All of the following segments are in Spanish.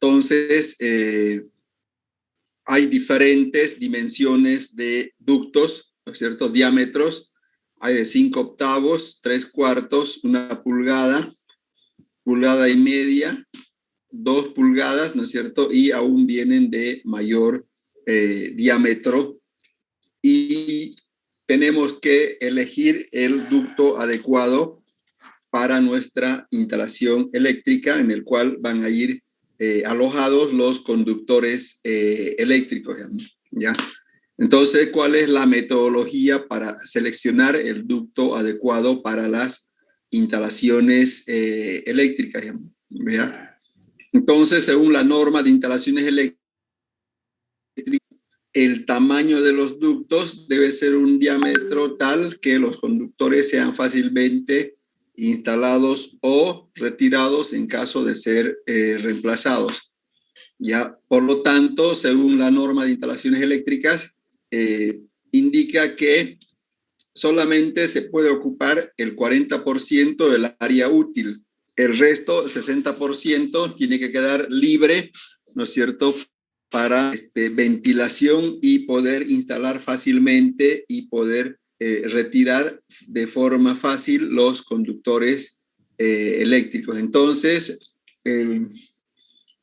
Entonces, hay diferentes dimensiones de ductos, ¿no es cierto? Diámetros. Hay de 5 octavos, 3 cuartos, 1 pulgada, pulgada y media, 2 pulgadas, ¿no es cierto? Y aún vienen de mayor diámetro. Y tenemos que elegir el ducto adecuado para nuestra instalación eléctrica, en el cual van a ir alojados los conductores eléctricos, ¿ya? Entonces, ¿cuál es la metodología para seleccionar el ducto adecuado para las instalaciones eléctricas, ¿ya? Entonces, según la norma de instalaciones eléctricas, el tamaño de los ductos debe ser un diámetro tal que los conductores sean fácilmente instalados o retirados en caso de ser reemplazados. Ya, por lo tanto, según la norma de instalaciones eléctricas, indica que solamente se puede ocupar el 40% del área útil. El resto, el 60%, tiene que quedar libre, ¿no es cierto?, para ventilación y poder instalar fácilmente y poder retirar de forma fácil los conductores eléctricos. Entonces, el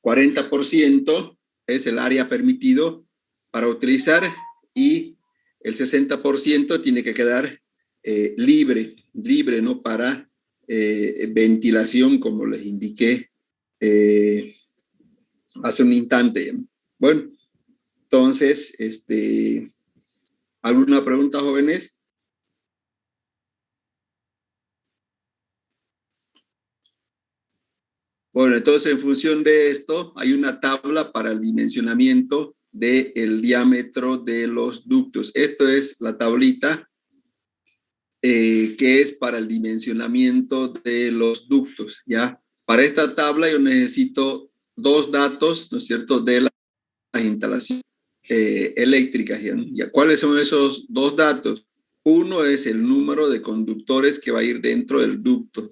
40% es el área permitido para utilizar y el 60% tiene que quedar libre, ¿no? Para ventilación, como les indiqué hace un instante. Bueno, entonces, ¿alguna pregunta, jóvenes? Bueno, entonces en función de esto, hay una tabla para el dimensionamiento del diámetro de los ductos. Esto es la tablita que es para el dimensionamiento de los ductos, ¿ya? Para esta tabla yo necesito 2 datos, ¿no es cierto?, de las instalaciones eléctricas, ¿ya? ¿Cuáles son esos 2 datos? Uno es el número de conductores que va a ir dentro del ducto.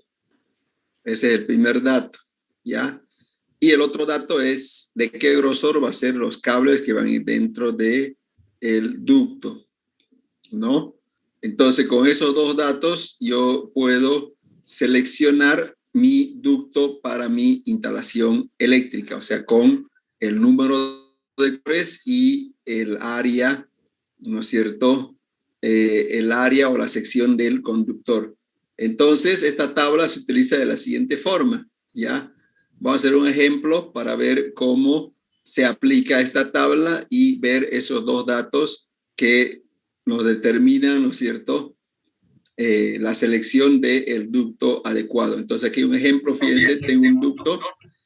Ese es el primer dato, ¿ya? Y el otro dato es de qué grosor va a ser los cables que van a ir dentro del ducto, ¿no? Entonces, con esos 2 datos, yo puedo seleccionar mi ducto para mi instalación eléctrica, o sea, con el número de conductores y el área, ¿no es cierto?, el área o la sección del conductor. Entonces, esta tabla se utiliza de la siguiente forma, ¿ya? Vamos a hacer un ejemplo para ver cómo se aplica esta tabla y ver esos 2 datos que nos determinan, ¿no es cierto?, la selección del ducto adecuado. Entonces, aquí un ejemplo, fíjense, tengo un ducto,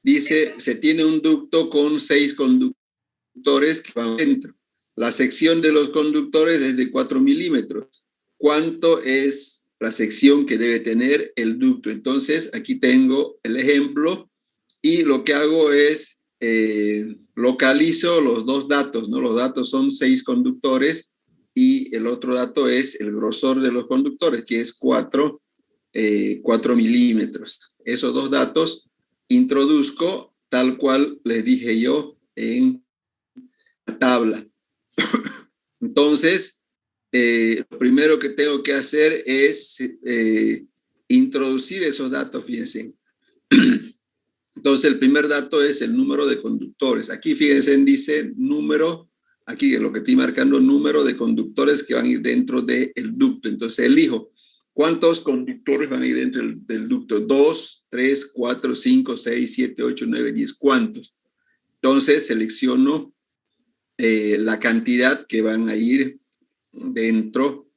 dice, se tiene un ducto con 6 conductores que van dentro. La sección de los conductores es de 4 milímetros. ¿Cuánto es la sección que debe tener el ducto? Entonces, aquí tengo el ejemplo y lo que hago es localizo los 2 datos, ¿no? Los datos son 6 conductores y el otro dato es el grosor de los conductores, que es 4 milímetros. Esos 2 datos introduzco tal cual les dije yo en la tabla. Entonces, lo primero que tengo que hacer es introducir esos datos, fíjense. Entonces, el primer dato es el número de conductores. Aquí, fíjense, dice número, aquí lo que estoy marcando, número de conductores que van a ir dentro del ducto. Entonces, elijo cuántos conductores van a ir dentro del ducto. 2, 3, 4, 5, 6, 7, 8, 9, 10. ¿Cuántos? Entonces, selecciono la cantidad que van a ir dentro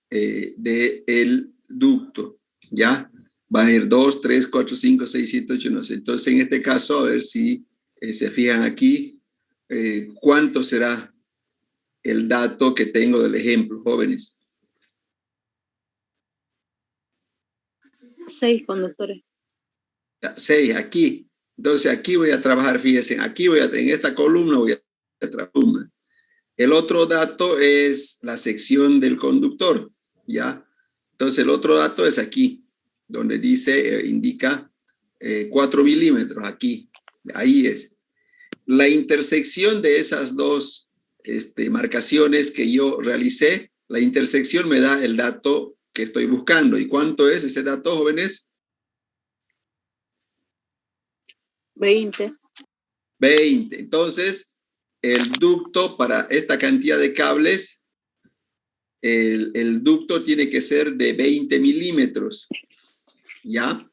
del ducto, ¿ya? Van a ir 2, 3, 4, 5, 6, 7, 8, no sé. Entonces, en este caso, a ver si se fijan aquí, ¿cuánto será el dato que tengo del ejemplo, jóvenes? 6 conductores. 6 aquí. Entonces, aquí voy a trabajar, fíjense, aquí en esta columna voy a trabajar. El otro dato es la sección del conductor, ¿ya? Entonces, el otro dato es aquí, donde dice, indica 4 milímetros, aquí, ahí es. la intersección de esas dos marcaciones que yo realicé, la intersección me da el dato que estoy buscando. ¿Y cuánto es ese dato, jóvenes? 20. 20. Entonces, el ducto para esta cantidad de cables, el ducto tiene que ser de 20 milímetros, ¿ya?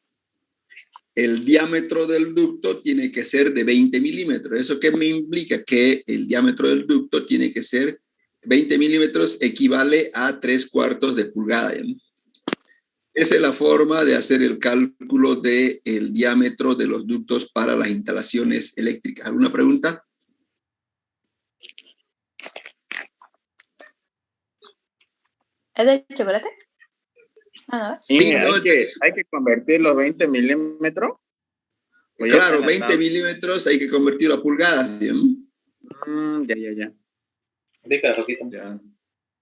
El diámetro del ducto tiene que ser de 20 milímetros. ¿Eso qué me implica? Que el diámetro del ducto tiene que ser 20 milímetros, equivale a 3/4 de pulgada, ¿ya? Esa es la forma de hacer el cálculo del diámetro de los ductos para las instalaciones eléctricas. ¿Alguna pregunta? ¿Es de chocolate? Sí, no, hay que convertir los 20 milímetros. Claro, 20 milímetros hay que convertirlo a pulgadas, ¿sí? Ya. Rica, Roquita. Ya.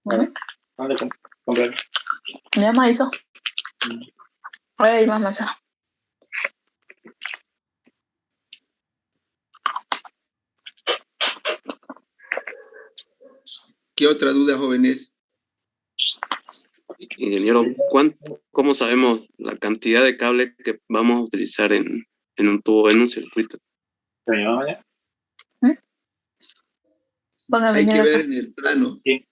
¿Dónde comprar? Ya más hizo. Voy a ir más masa. ¿Qué otra duda, jóvenes? Ingeniero, ¿cómo sabemos la cantidad de cable que vamos a utilizar en un tubo, en un circuito? Hay que ver en el plano. Sí.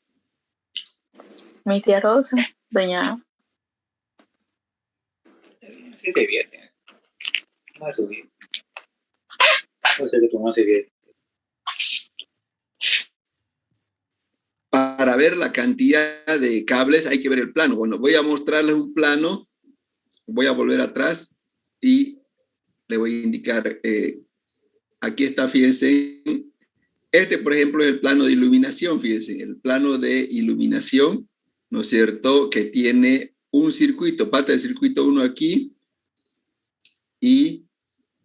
Mi tía Rosa, doña. Sí se viene. No va a subir. No sé qué tú no se viene. Para ver la cantidad de cables hay que ver el plano. Bueno, voy a mostrarles un plano. Voy a volver atrás y le voy a indicar. Aquí está, fíjense. Este, por ejemplo, es el plano de iluminación. Fíjense, el plano de iluminación, ¿no es cierto? Que tiene un circuito, parte del circuito 1 aquí y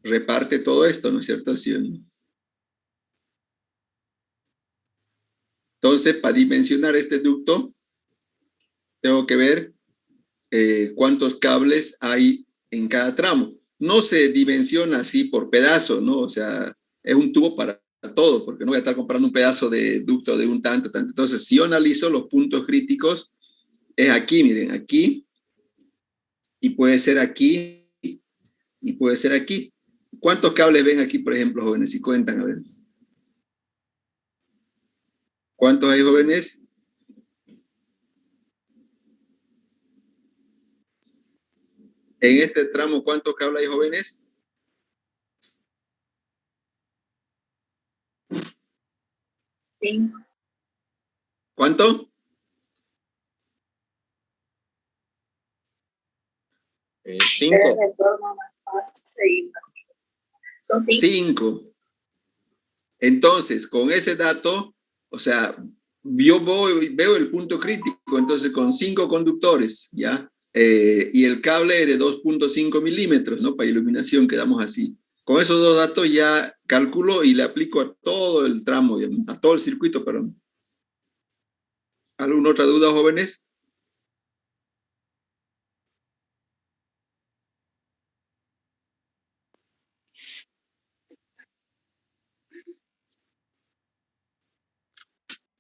reparte todo esto, ¿no es cierto? Así, ¿no? Entonces, para dimensionar este ducto, tengo que ver cuántos cables hay en cada tramo. No se dimensiona así por pedazo, ¿no? O sea, es un tubo para todo, porque no voy a estar comprando un pedazo de ducto de un tanto. Entonces, si yo analizo los puntos críticos, es aquí, miren, aquí, y puede ser aquí, y puede ser aquí. ¿Cuántos cables ven aquí, por ejemplo, jóvenes? Si cuentan, a ver. ¿Cuántos hay, jóvenes? En este tramo, ¿cuántos cables hay, jóvenes? Sí. ¿Cuánto? 5. Son 5. 5. Entonces, con ese dato, o sea, yo veo el punto crítico, entonces con 5 conductores, ¿ya? Y el cable es de 2.5 milímetros, ¿no? Para iluminación quedamos así. Con esos dos datos ya calculo y le aplico a todo el tramo, a todo el circuito, perdón. ¿Alguna otra duda, jóvenes?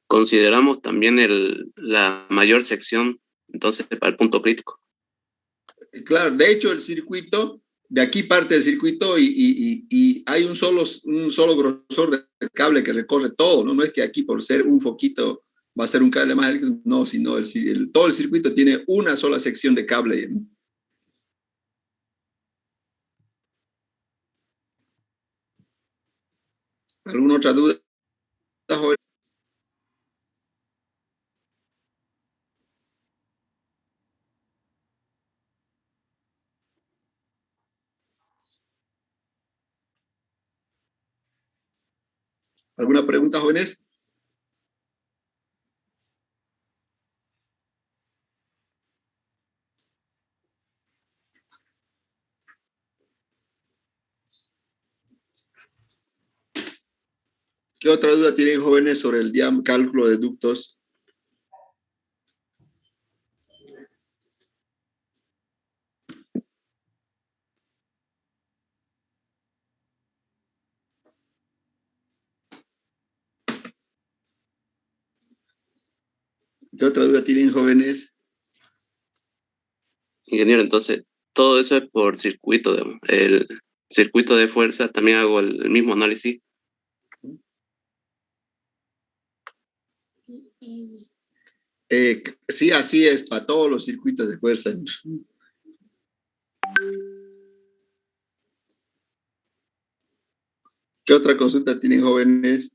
Consideramos también la mayor sección, entonces, para el punto crítico. Claro, de hecho el circuito, de aquí parte del circuito y hay un solo grosor de cable que recorre todo, ¿no? No es que aquí por ser un foquito va a ser un cable más eléctrico, no, sino todo el circuito tiene una sola sección de cable, ¿no? ¿Alguna otra duda, joven? ¿Alguna pregunta, jóvenes? ¿Qué otra duda tienen, jóvenes, sobre el cálculo de ductos? ¿Qué otra duda tienen, jóvenes? Ingeniero, entonces, todo eso es por circuito, digamos. El circuito de fuerza, también hago el mismo análisis. Sí, así es, para todos los circuitos de fuerza. ¿Qué otra consulta tienen, jóvenes?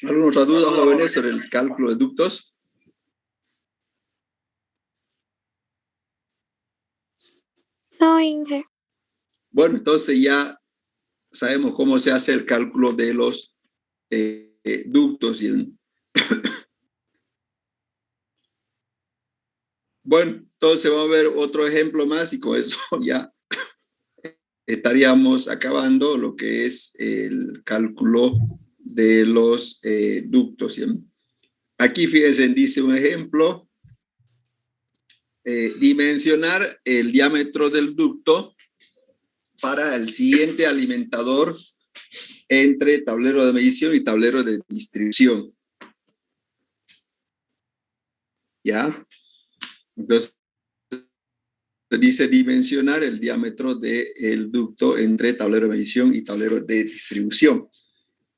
¿Alguna otra duda, jóvenes, sobre el cálculo de ductos? No, Inge. Bueno, entonces ya sabemos cómo se hace el cálculo de los ductos. Bueno, entonces vamos a ver otro ejemplo más y con eso ya estaríamos acabando lo que es el cálculo de los ductos. ¿Sí? Aquí, fíjense, dice un ejemplo, dimensionar el diámetro del ducto para el siguiente alimentador entre tablero de medición y tablero de distribución. ¿Ya? Entonces, dice dimensionar el diámetro del ducto entre tablero de medición y tablero de distribución.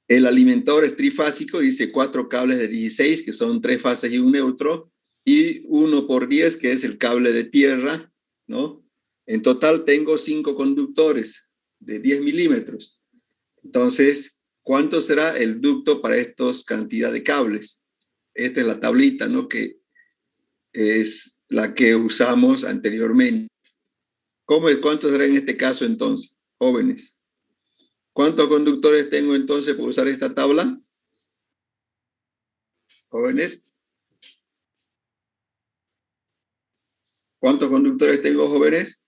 El alimentador es trifásico, dice 4 cables de 16, que son 3 fases y un neutro, y 1 por 10, que es el cable de tierra, ¿no? En total tengo 5 conductores de 10 milímetros. Entonces, ¿cuánto será el ducto para estas cantidad de cables? Esta es la tablita, ¿no? Que es la que usamos anteriormente. ¿Cuánto será en este caso entonces, jóvenes? ¿Cuántos conductores tengo entonces para usar esta tabla? Jóvenes. ¿Cuántos conductores tengo, jóvenes?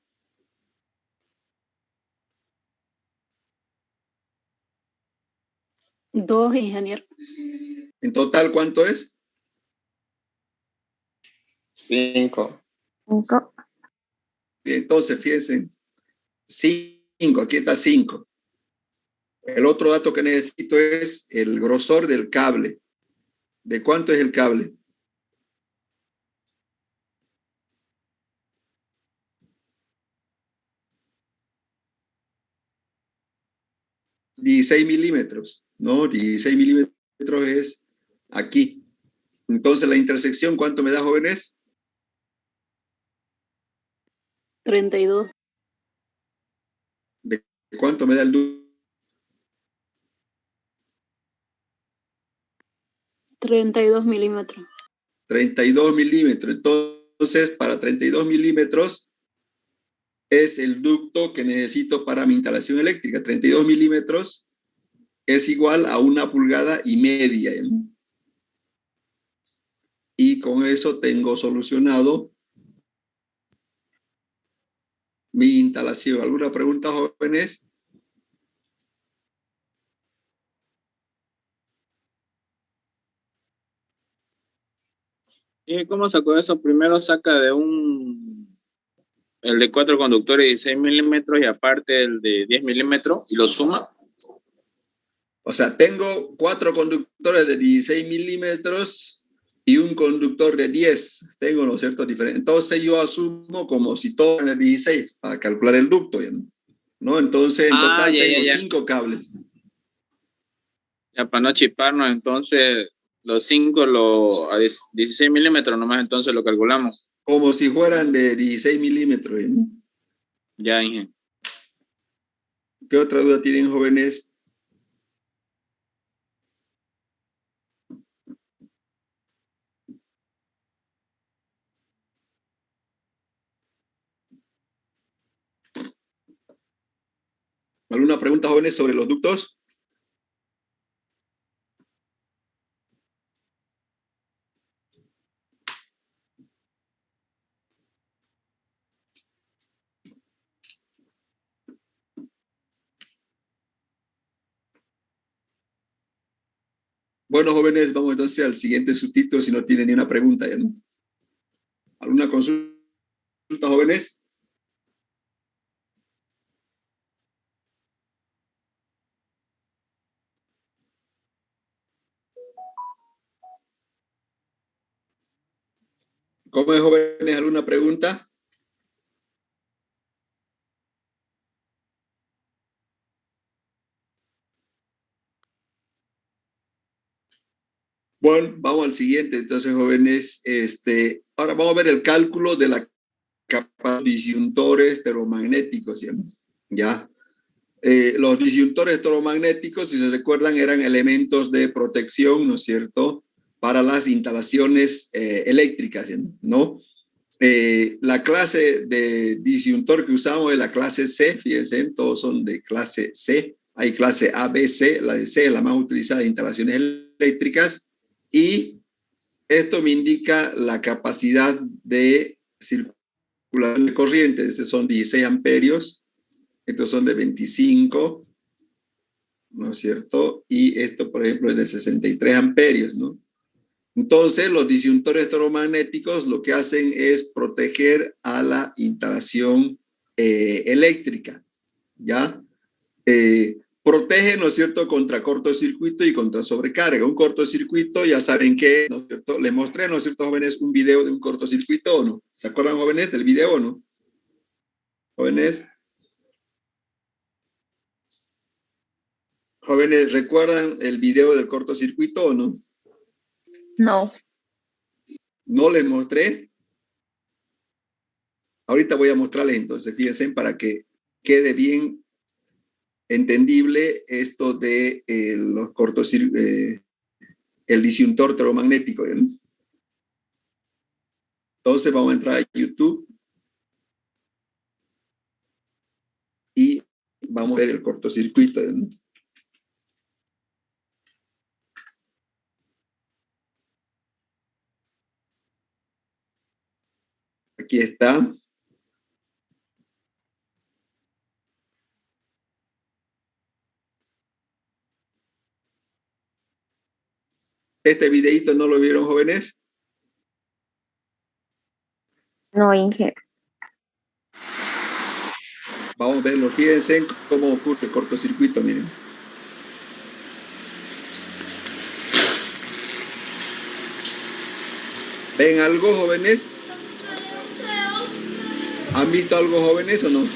Dos, ingeniero. En total, ¿cuánto es? 5. Entonces, fíjense, 5, aquí está 5. El otro dato que necesito es el grosor del cable. ¿De cuánto es el cable? ¿16 milímetros? No, 16 milímetros es aquí. Entonces, la intersección, ¿cuánto me da, jóvenes? 32. ¿De cuánto me da el ducto? 32 milímetros. 32 milímetros. Entonces, para 32 milímetros es el ducto que necesito para mi instalación eléctrica. 32 milímetros es igual a 1,5 pulgadas. Y con eso tengo solucionado mi instalación. ¿Alguna pregunta, jóvenes? ¿Y cómo sacó eso? Primero saca el de 4 conductores de 16 milímetros y aparte el de 10 milímetros y lo suma. O sea, tengo 4 conductores de 16 milímetros y un conductor de 10. Tengo, ¿no es cierto?, diferente. Entonces yo asumo como si todo en el 16 para calcular el ducto, ¿no? Entonces en total tengo 5 cables. Ya para no chiparnos, entonces los 5 a 16 milímetros nomás, entonces lo calculamos. Como si fueran de 16 milímetros. Ya, Inge. ¿Qué otra duda tienen, jóvenes? ¿Alguna pregunta, jóvenes, sobre los ductos? Bueno, jóvenes, vamos entonces al siguiente subtítulo si no tienen ni una pregunta. ¿Ya, no? ¿Alguna consulta, jóvenes? ¿Cómo es, jóvenes? ¿Alguna pregunta? Bueno, vamos al siguiente. Entonces, jóvenes, ahora vamos a ver el cálculo de la capa de disyuntores termomagnéticos. ¿Ya? Los disyuntores termomagnéticos, si se recuerdan, eran elementos de protección, ¿no es cierto?, para las instalaciones eléctricas, ¿no? La clase de disyuntor que usamos es la clase C, fíjense, todos son de clase C. Hay clase A, B, C, la de C es la más utilizada en instalaciones eléctricas, y esto me indica la capacidad de circulación de corriente. Estos son 16 amperios, estos son de 25, ¿no es cierto? Y esto, por ejemplo, es de 63 amperios, ¿no? Entonces, los disyuntores termomagnéticos lo que hacen es proteger a la instalación eléctrica, ¿ya? Protege, ¿no es cierto?, contra cortocircuito y contra sobrecarga. Un cortocircuito, ya saben que, ¿no es cierto? Les mostré, ¿no es cierto, jóvenes, un video de un cortocircuito, ¿o no? ¿Se acuerdan, jóvenes, del video o no? Jóvenes. Jóvenes, ¿recuerdan el video del cortocircuito o no? No. ¿No les mostré? Ahorita voy a mostrarles entonces, fíjense, para que quede bien entendible esto de los cortocircuitos, el disyuntor termomagnético. ¿Eh? Entonces vamos a entrar a YouTube y vamos a ver el cortocircuito. ¿Eh? Aquí está. ¿Este videito no lo vieron, jóvenes? No, Inge. Vamos a verlo. Fíjense cómo ocurre el cortocircuito, miren. ¿Ven algo, jóvenes? ¿Han visto algo, jóvenes, o no?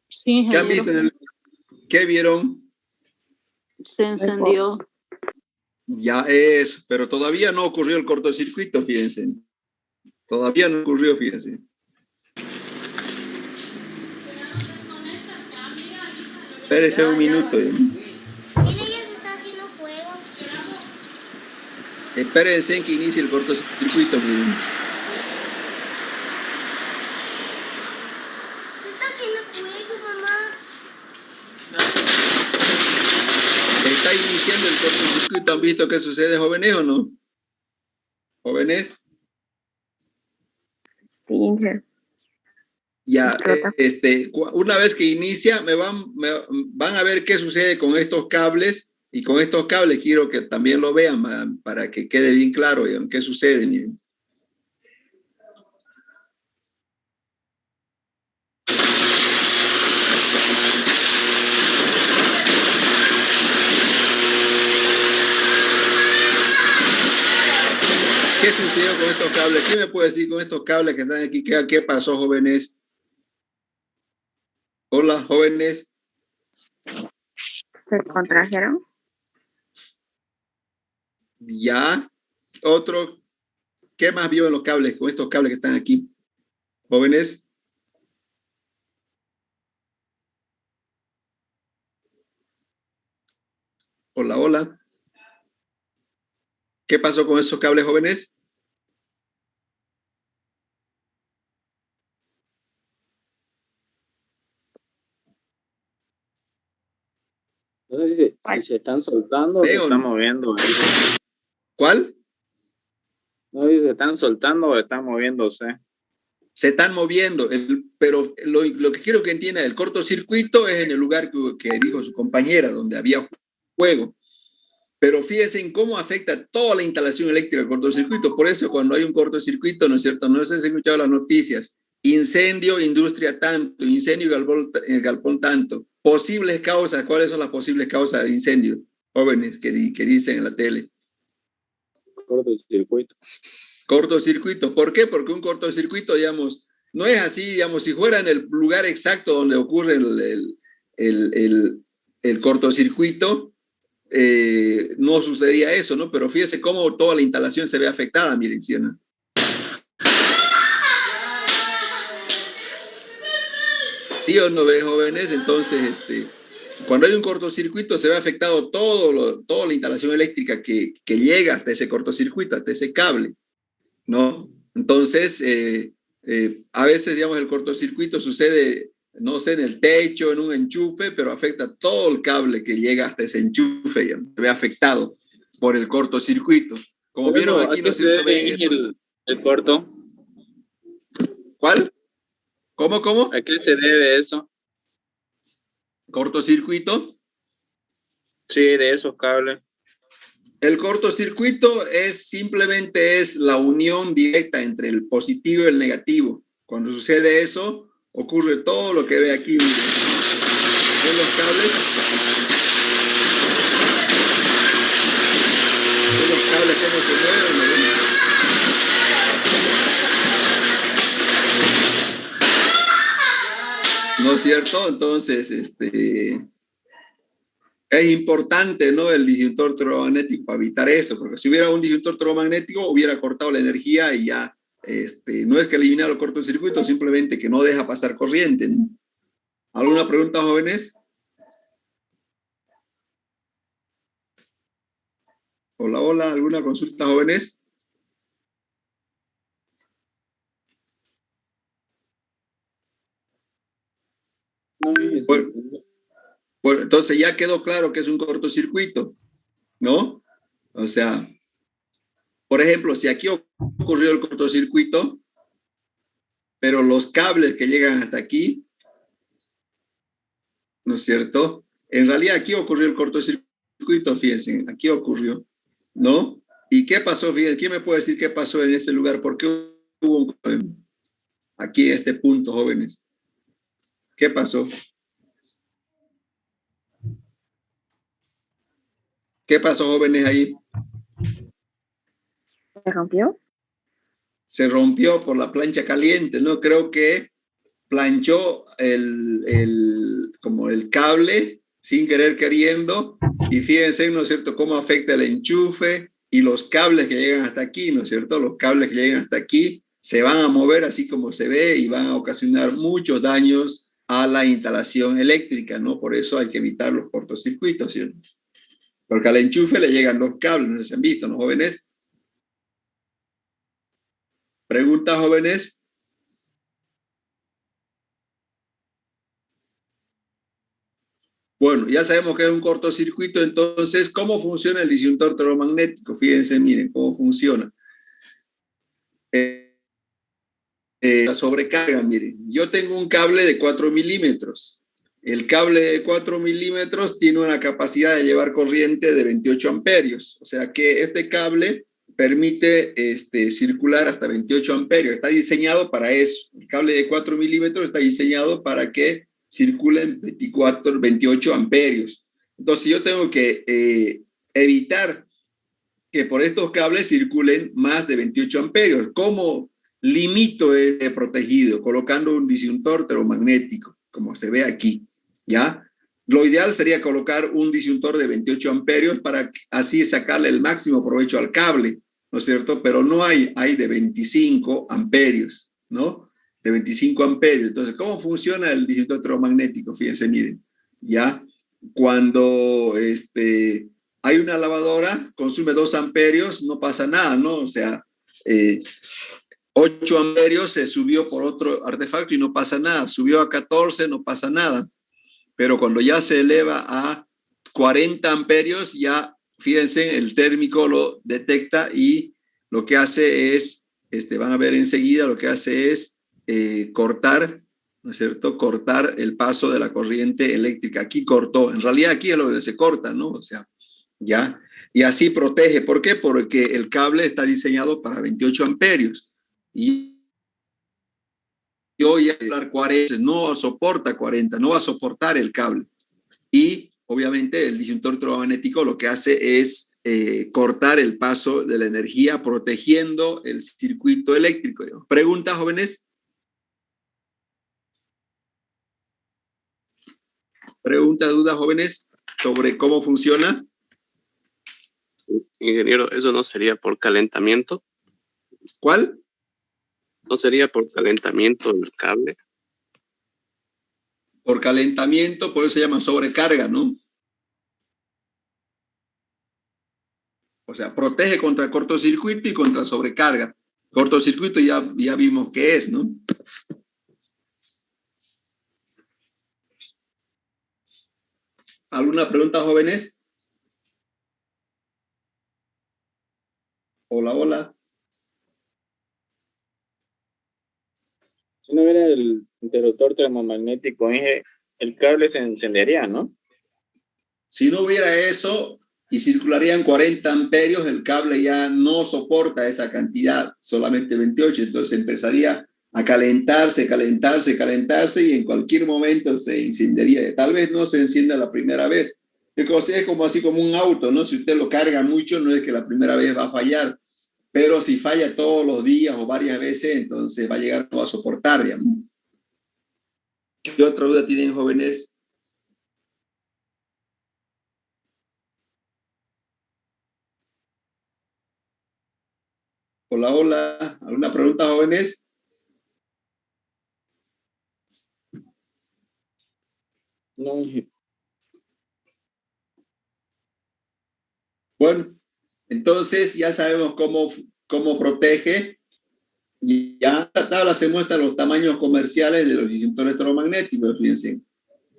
Sí, ¿Qué han visto en el... ¿Qué vieron? se encendió. Ya es, pero todavía no ocurrió el cortocircuito, fíjense. Todavía no ocurrió, fíjense. Espérese un minuto. Mira, ya se está haciendo fuego. Espérense que inicie el cortocircuito, miren. Se está haciendo fuego, mamá. Está iniciando el cortocircuito. ¿Han visto qué sucede, jóvenes, o no? ¿Jóvenes? Sí, Inge. Ya, una vez que inicia, van a ver qué sucede con estos cables, y con estos cables quiero que también lo vean para que quede bien claro qué sucede. Miren. ¿Qué sucedió con estos cables? ¿Qué me puede decir con estos cables que están aquí? ¿Qué pasó, jóvenes? Hola, jóvenes. ¿Se contrajeron? Ya. Otro. ¿Qué más vio en los cables, con estos cables que están aquí? Jóvenes. Hola, hola. ¿Qué pasó con esos cables, jóvenes? No sé si se están soltando o se están moviendo. ¿Cuál? No sé si se están soltando o están moviéndose. Se están moviendo, pero lo que quiero que entienda, el cortocircuito es en el lugar que dijo su compañera, donde había fuego. juego. Pero fíjense en cómo afecta toda la instalación eléctrica el cortocircuito. Por eso cuando hay un cortocircuito, ¿no es cierto? No sé si han escuchado las noticias. Incendio, industria tanto, incendio, galpón tanto. Posibles causas, ¿cuáles son las posibles causas del incendio? Jóvenes que dicen en la tele. Cortocircuito. Cortocircuito. ¿Por qué? Porque un cortocircuito, digamos, no es así, digamos, si fuera en el lugar exacto donde ocurre el cortocircuito, no sucedería eso, ¿no? Pero fíjese cómo toda la instalación se ve afectada, miren, ¿sí o no? ¿Sí o no ve, jóvenes? Entonces, cuando hay un cortocircuito se ve afectado toda la instalación eléctrica que llega hasta ese cortocircuito, hasta ese cable, ¿no? Entonces, a veces, digamos, el cortocircuito sucede, no sé, en el techo, en un enchufe, pero afecta todo el cable que llega hasta ese enchufe, ya, se ve afectado por el cortocircuito. Como vieron aquí, ¿no es cierto? El corto. ¿Cuál? ¿Cómo? ¿A qué se debe eso? ¿Cortocircuito? Sí, de esos cables. El cortocircuito simplemente es la unión directa entre el positivo y el negativo. Cuando sucede eso, ocurre todo lo que ve aquí. ¿Ven los cables? ¿Ven los cables cómo se mueven? ¿No es cierto? Entonces, es importante, ¿no? El disyuntor termomagnético para evitar eso, porque si hubiera un disyuntor termomagnético hubiera cortado la energía y ya, no es que eliminar el cortocircuito, simplemente que no deja pasar corriente, ¿no? ¿Alguna pregunta, jóvenes? Hola, ¿alguna consulta, jóvenes? Bueno, entonces ya quedó claro que es un cortocircuito, ¿no? O sea, por ejemplo, si aquí ocurrió el cortocircuito, pero los cables que llegan hasta aquí, ¿no es cierto? En realidad aquí ocurrió el cortocircuito, fíjense, aquí ocurrió, ¿no? ¿Y qué pasó? Fíjense, ¿quién me puede decir qué pasó en ese lugar? ¿Por qué hubo un problema? Aquí en este punto, jóvenes. ¿Qué pasó? ¿Qué pasó, jóvenes, ahí? ¿Se rompió? Se rompió por la plancha caliente, ¿no? Creo que planchó como el cable sin querer queriendo, y fíjense, ¿no es cierto?, cómo afecta el enchufe y los cables que llegan hasta aquí, ¿no es cierto? Los cables que llegan hasta aquí se van a mover así como se ve y van a ocasionar muchos daños a la instalación eléctrica, ¿no? Por eso hay que evitar los cortocircuitos, ¿sí? Porque al enchufe le llegan los cables, no se han visto, ¿no, jóvenes? ¿Preguntas, jóvenes? Bueno, ya sabemos que es un cortocircuito, entonces, ¿cómo funciona el disyuntor termomagnético? Fíjense, miren cómo funciona. La sobrecarga, miren, yo tengo un cable de 4 milímetros. El cable de 4 milímetros tiene una capacidad de llevar corriente de 28 amperios. O sea que este cable permite circular hasta 28 amperios. Está diseñado para eso. El cable de 4 milímetros está diseñado para que circulen 28 amperios. Entonces yo tengo que evitar que por estos cables circulen más de 28 amperios. ¿Cómo limito ese protegido? Colocando un disyuntor termomagnético, como se ve aquí, ¿ya? Lo ideal sería colocar un disyuntor de 28 amperios para así sacarle el máximo provecho al cable, ¿no es cierto? Pero no hay de 25 amperios, ¿no? De 25 amperios. Entonces, ¿cómo funciona el disyuntor termomagnético? Fíjense, miren, ¿ya? Cuando hay una lavadora, consume 2 amperios, no pasa nada, ¿no? O sea, 8 amperios se subió por otro artefacto y no pasa nada. Subió a 14, no pasa nada. Pero cuando ya se eleva a 40 amperios, ya, fíjense, el térmico lo detecta y lo que hace es, van a ver enseguida, lo que hace es cortar, ¿no es cierto? Cortar el paso de la corriente eléctrica. Aquí cortó. En realidad aquí es lo que se corta, ¿no? O sea, ¿ya? Y así protege. ¿Por qué? Porque el cable está diseñado para 28 amperios. Y hoy a hablar 40, no soporta 40, no va a soportar el cable. Y obviamente el disyuntor electromagnético lo que hace es cortar el paso de la energía, protegiendo el circuito eléctrico. ¿Preguntas, jóvenes? ¿Preguntas, dudas, jóvenes, sobre cómo funciona? Ingeniero, ¿eso no sería por calentamiento? ¿Cuál? ¿No sería por calentamiento del cable? Por calentamiento, por eso se llama sobrecarga, ¿no? O sea, protege contra cortocircuito y contra sobrecarga. Cortocircuito ya vimos qué es, ¿no? ¿Alguna pregunta, jóvenes? Hola, hola. Si no hubiera el interruptor termomagnético, el cable se encendería, ¿no? Si no hubiera eso y circularían 40 amperios, el cable ya no soporta esa cantidad, solamente 28, entonces empezaría a calentarse y en cualquier momento se incendiaría. Tal vez no se encienda la primera vez. Es como así como un auto, ¿no? Si usted lo carga mucho, no es que la primera vez va a fallar, pero si falla todos los días o varias veces, entonces va a llegar, no va a soportar, digamos. ¿Qué otra duda tienen, jóvenes? Hola, hola. ¿Alguna pregunta, jóvenes? No. Bueno, entonces ya sabemos cómo protege. Y ya en esta tabla se muestran los tamaños comerciales de los disyuntores electromagnéticos. Fíjense,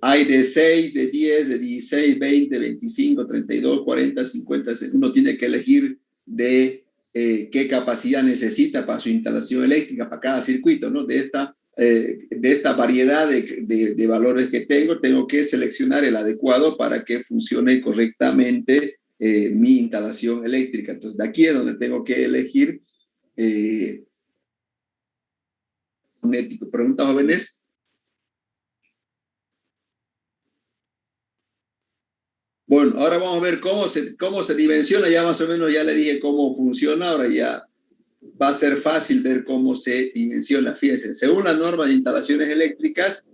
hay de 6, de 10, de 16, 20, 25, 32, 40, 50. Uno tiene que elegir de qué capacidad necesita para su instalación eléctrica, para cada circuito, ¿no? De esta variedad de valores que tengo que seleccionar el adecuado para que funcione correctamente mi instalación eléctrica. Entonces, de aquí es donde tengo que elegir magnético. ¿Preguntas, jóvenes? Bueno, ahora vamos a ver cómo se dimensiona. Ya más o menos ya le dije cómo funciona. Ahora ya va a ser fácil ver cómo se dimensiona. Fíjense, según la norma de instalaciones eléctricas,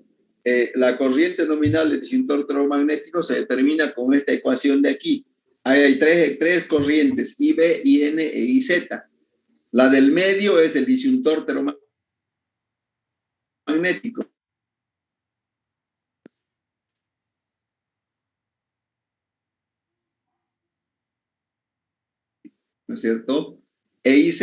la corriente nominal del disyuntor electromagnético se determina con esta ecuación de aquí. Hay tres corrientes, IB, IN e IZ. La del medio es el disyuntor magnético. ¿No es cierto? EIZ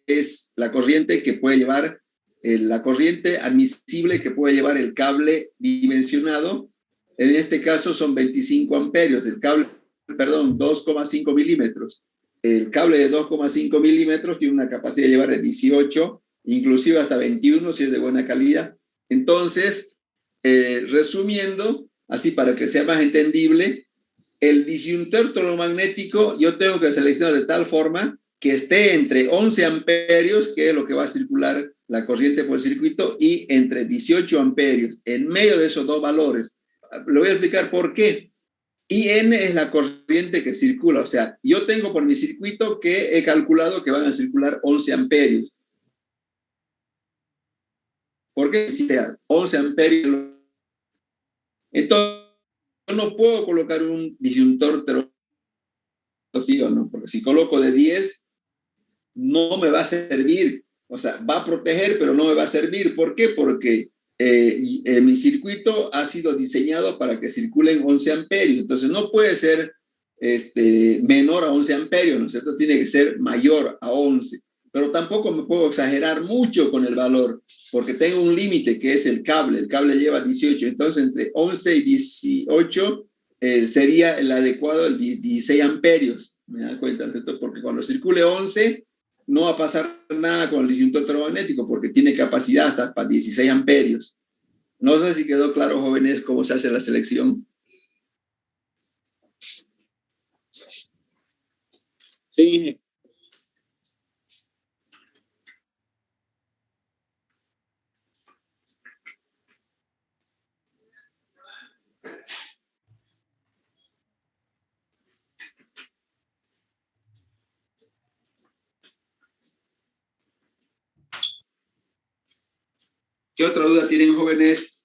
es la corriente que puede llevar, la corriente admisible que puede llevar el cable dimensionado. En este caso son 25 amperios. El cable, 2,5 milímetros. El cable de 2,5 milímetros tiene una capacidad de llevar de 18, inclusive hasta 21 si es de buena calidad. Entonces, resumiendo, así para que sea más entendible, el disyuntor electromagnético yo tengo que seleccionar de tal forma que esté entre 11 amperios, que es lo que va a circular la corriente por el circuito, y entre 18 amperios, en medio de esos dos valores. Le voy a explicar por qué. IN es la corriente que circula, o sea, yo tengo por mi circuito que he calculado que van a circular 11 amperios. ¿Por qué? Si sea 11 amperios. Entonces, yo no puedo colocar un disyuntor sí o no, porque si coloco de 10, no me va a servir. O sea, va a proteger, pero no me va a servir. ¿Por qué? Porque mi circuito ha sido diseñado para que circulen 11 amperios. Entonces, no puede ser menor a 11 amperios, ¿no es cierto? Tiene que ser mayor a 11. Pero tampoco me puedo exagerar mucho con el valor, porque tengo un límite que es el cable. El cable lleva 18. Entonces, entre 11 y 18 sería el adecuado, el 16 amperios. ¿Me dan cuenta? ¿No? Porque cuando circule 11, no va a pasar nada con el disyuntor electromagnético, porque tiene capacidad hasta para 16 amperios. No sé si quedó claro, jóvenes, cómo se hace la selección. Sí. ¿Qué otra duda tienen, jóvenes?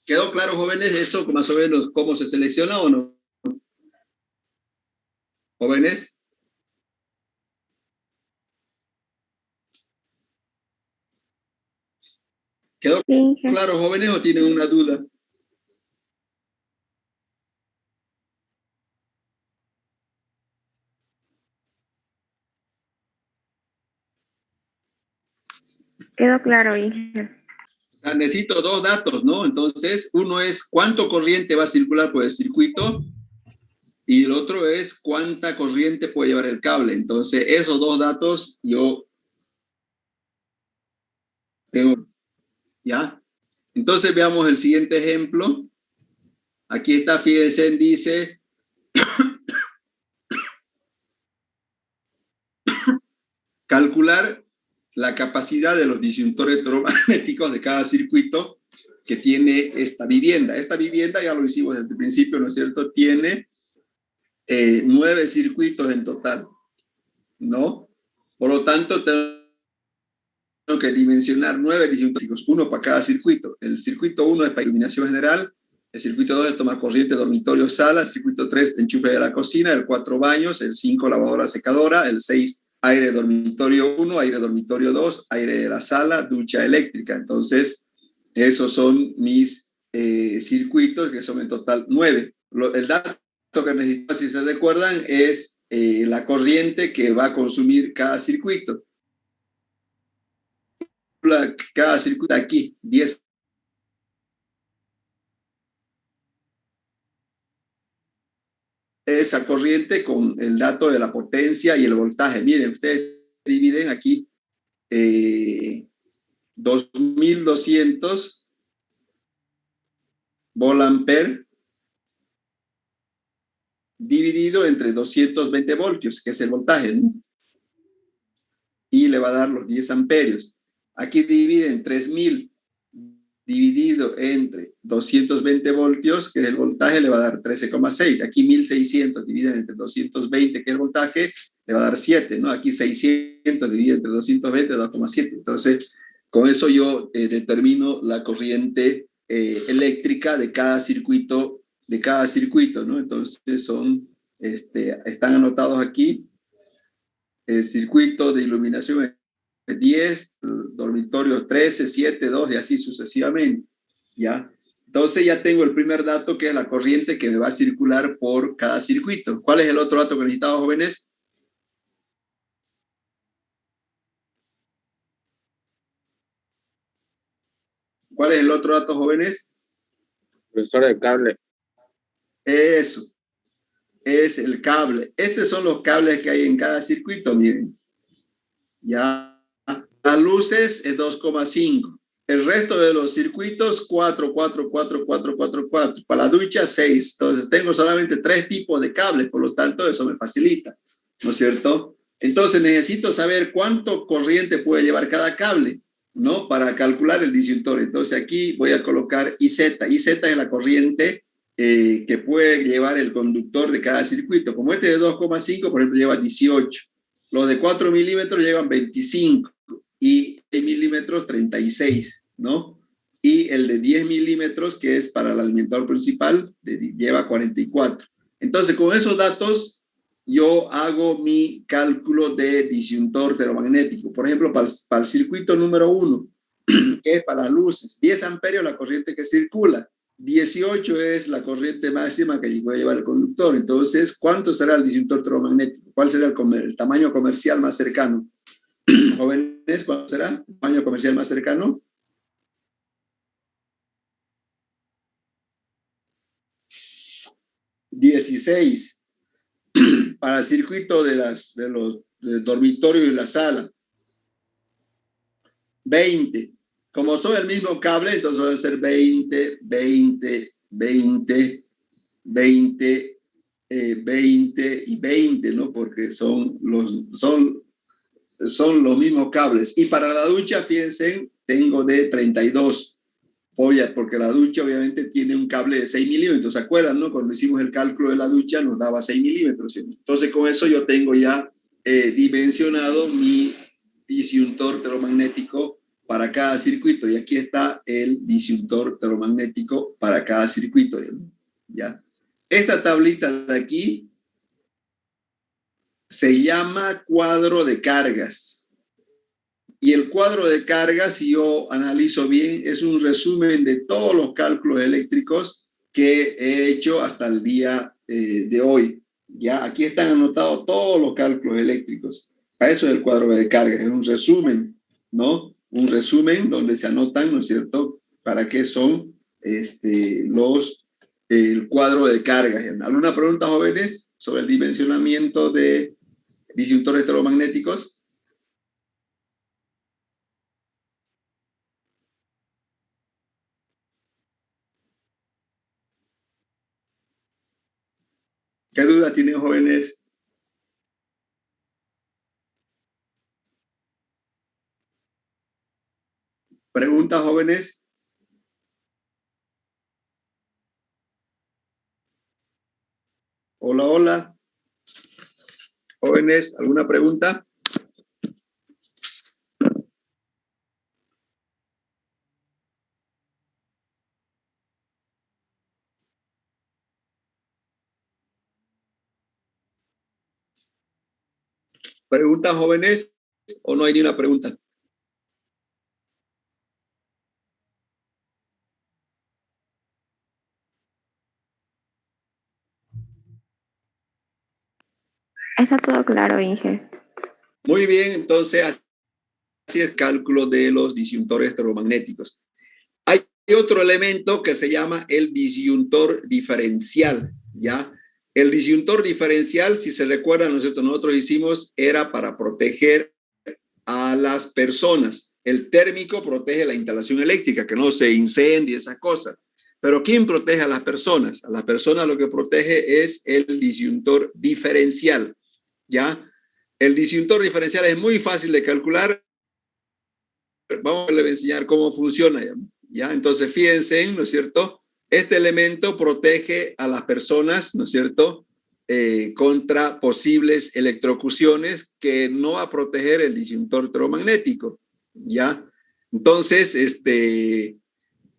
¿Quedó claro, jóvenes, eso más o menos cómo se selecciona o no? ¿Jóvenes? ¿Quedó Sí, jefe. claro, jóvenes, o tienen una duda? Quedó claro, Inge. O sea, necesito dos datos, ¿no? Entonces, uno es cuánto corriente va a circular por el circuito y el otro es cuánta corriente puede llevar el cable. Entonces, esos dos datos yo tengo, ¿ya? Entonces, veamos el siguiente ejemplo. Aquí está, fíjense, dice, calcular la capacidad de los disyuntores electromagnéticos de cada circuito que tiene esta vivienda. Esta vivienda, ya lo hicimos desde el principio, ¿no es cierto? Tiene 9 circuitos en total, ¿no? Por lo tanto, tengo que dimensionar 9 disyuntores, uno para cada circuito. El circuito 1 es para iluminación general, el circuito 2 es toma corriente, dormitorio, sala, el circuito 3 enchufe de la cocina, el 4 baños, el 5 lavadora, secadora, el 6 aire dormitorio 1, aire dormitorio 2, aire de la sala, ducha eléctrica. Entonces, esos son mis circuitos, que son en total 9. El dato que necesito, si se recuerdan, es la corriente que va a consumir cada circuito. Cada circuito aquí, 10. Esa corriente con el dato de la potencia y el voltaje. Miren, ustedes dividen aquí 2200 volt-ampere dividido entre 220 voltios, que es el voltaje, ¿no? Y le va a dar los 10 amperios. Aquí dividen 3000 dividido entre 220 voltios, que es el voltaje, le va a dar 13,6. Aquí 1600 dividido entre 220, que es el voltaje, le va a dar 7, ¿no? Aquí 600 dividido entre 220, 2,7. Entonces, con eso yo determino la corriente eléctrica de cada circuito, ¿no? Entonces están anotados aquí el circuito de iluminación 10, dormitorios 13, 7, 2 y así sucesivamente, ¿ya? Entonces ya tengo el primer dato, que es la corriente que me va a circular por cada circuito. ¿Cuál es el otro dato que necesitamos, jóvenes? ¿Cuál es el otro dato, jóvenes? Profesor de cable. Eso, es el cable. Estos son los cables que hay en cada circuito, miren. Ya, las luces es 2,5. El resto de los circuitos, 4, 4, 4, 4, 4, 4. Para la ducha, 6. Entonces, tengo solamente 3 tipos de cables, por lo tanto, eso me facilita, ¿no es cierto? Entonces, necesito saber cuánto corriente puede llevar cada cable, ¿no? Para calcular el disyuntor. Entonces, aquí voy a colocar IZ. IZ es la corriente que puede llevar el conductor de cada circuito. Como este de 2,5, por ejemplo, lleva 18. Los de 4 milímetros llevan 25 y 6 milímetros 36, ¿no? Y el de 10 milímetros, que es para el alimentador principal, lleva 44. Entonces, con esos datos, yo hago mi cálculo de disyuntor ferromagnético. Por ejemplo, para el circuito número 1, que es para las luces, 10 amperios la corriente que circula, 18 es la corriente máxima que puede llevar el conductor. Entonces, ¿cuánto será el disyuntor ferromagnético? ¿Cuál será el tamaño comercial más cercano? Jóvenes, ¿cuál será el tamaño comercial más cercano? $16 para el circuito del dormitorio y la sala. 20. Como son el mismo cable, entonces va a ser 20, 20, 20, 20, 20 y 20, ¿no? Porque son los mismos cables. Y para la ducha, fíjense, tengo de 32. Porque la ducha obviamente tiene un cable de 6 milímetros, ¿se acuerdan, no? Cuando hicimos el cálculo de la ducha nos daba 6 milímetros. ¿Sí? Entonces con eso yo tengo ya dimensionado mi disyuntor ferromagnético para cada circuito. Y aquí está el disyuntor ferromagnético para cada circuito. ¿Ya? Esta tablita de aquí se llama cuadro de cargas. Y el cuadro de cargas, si yo analizo bien, es un resumen de todos los cálculos eléctricos que he hecho hasta el día de hoy. Ya aquí están anotados todos los cálculos eléctricos. Para eso es el cuadro de cargas, es un resumen, ¿no? Un resumen donde se anotan, ¿no es cierto?, para qué son el cuadro de cargas. ¿Alguna pregunta, jóvenes, sobre el dimensionamiento de disyuntores ferromagnéticos? ¿Qué duda tienen, jóvenes? ¿Preguntas, jóvenes? Hola, hola. Jóvenes, ¿alguna pregunta? ¿Preguntas, jóvenes? ¿O no hay ni una pregunta? Está todo claro, Inge. Muy bien, entonces así es el cálculo de los disyuntores ferromagnéticos. Hay otro elemento que se llama el disyuntor diferencial, ¿ya? El disyuntor diferencial, si se recuerdan, nosotros hicimos, era para proteger a las personas. El térmico protege la instalación eléctrica, que no se incendie, esas cosas. Pero ¿quién protege a las personas? A las personas lo que protege es el disyuntor diferencial, ¿ya? El disyuntor diferencial es muy fácil de calcular. Vamos a enseñar cómo funciona, ¿ya? Entonces, fíjense, ¿no es cierto? Este elemento protege a las personas, ¿no es cierto?, contra posibles electrocuciones que no va a proteger el disyuntor ferromagnético, ¿ya? Entonces,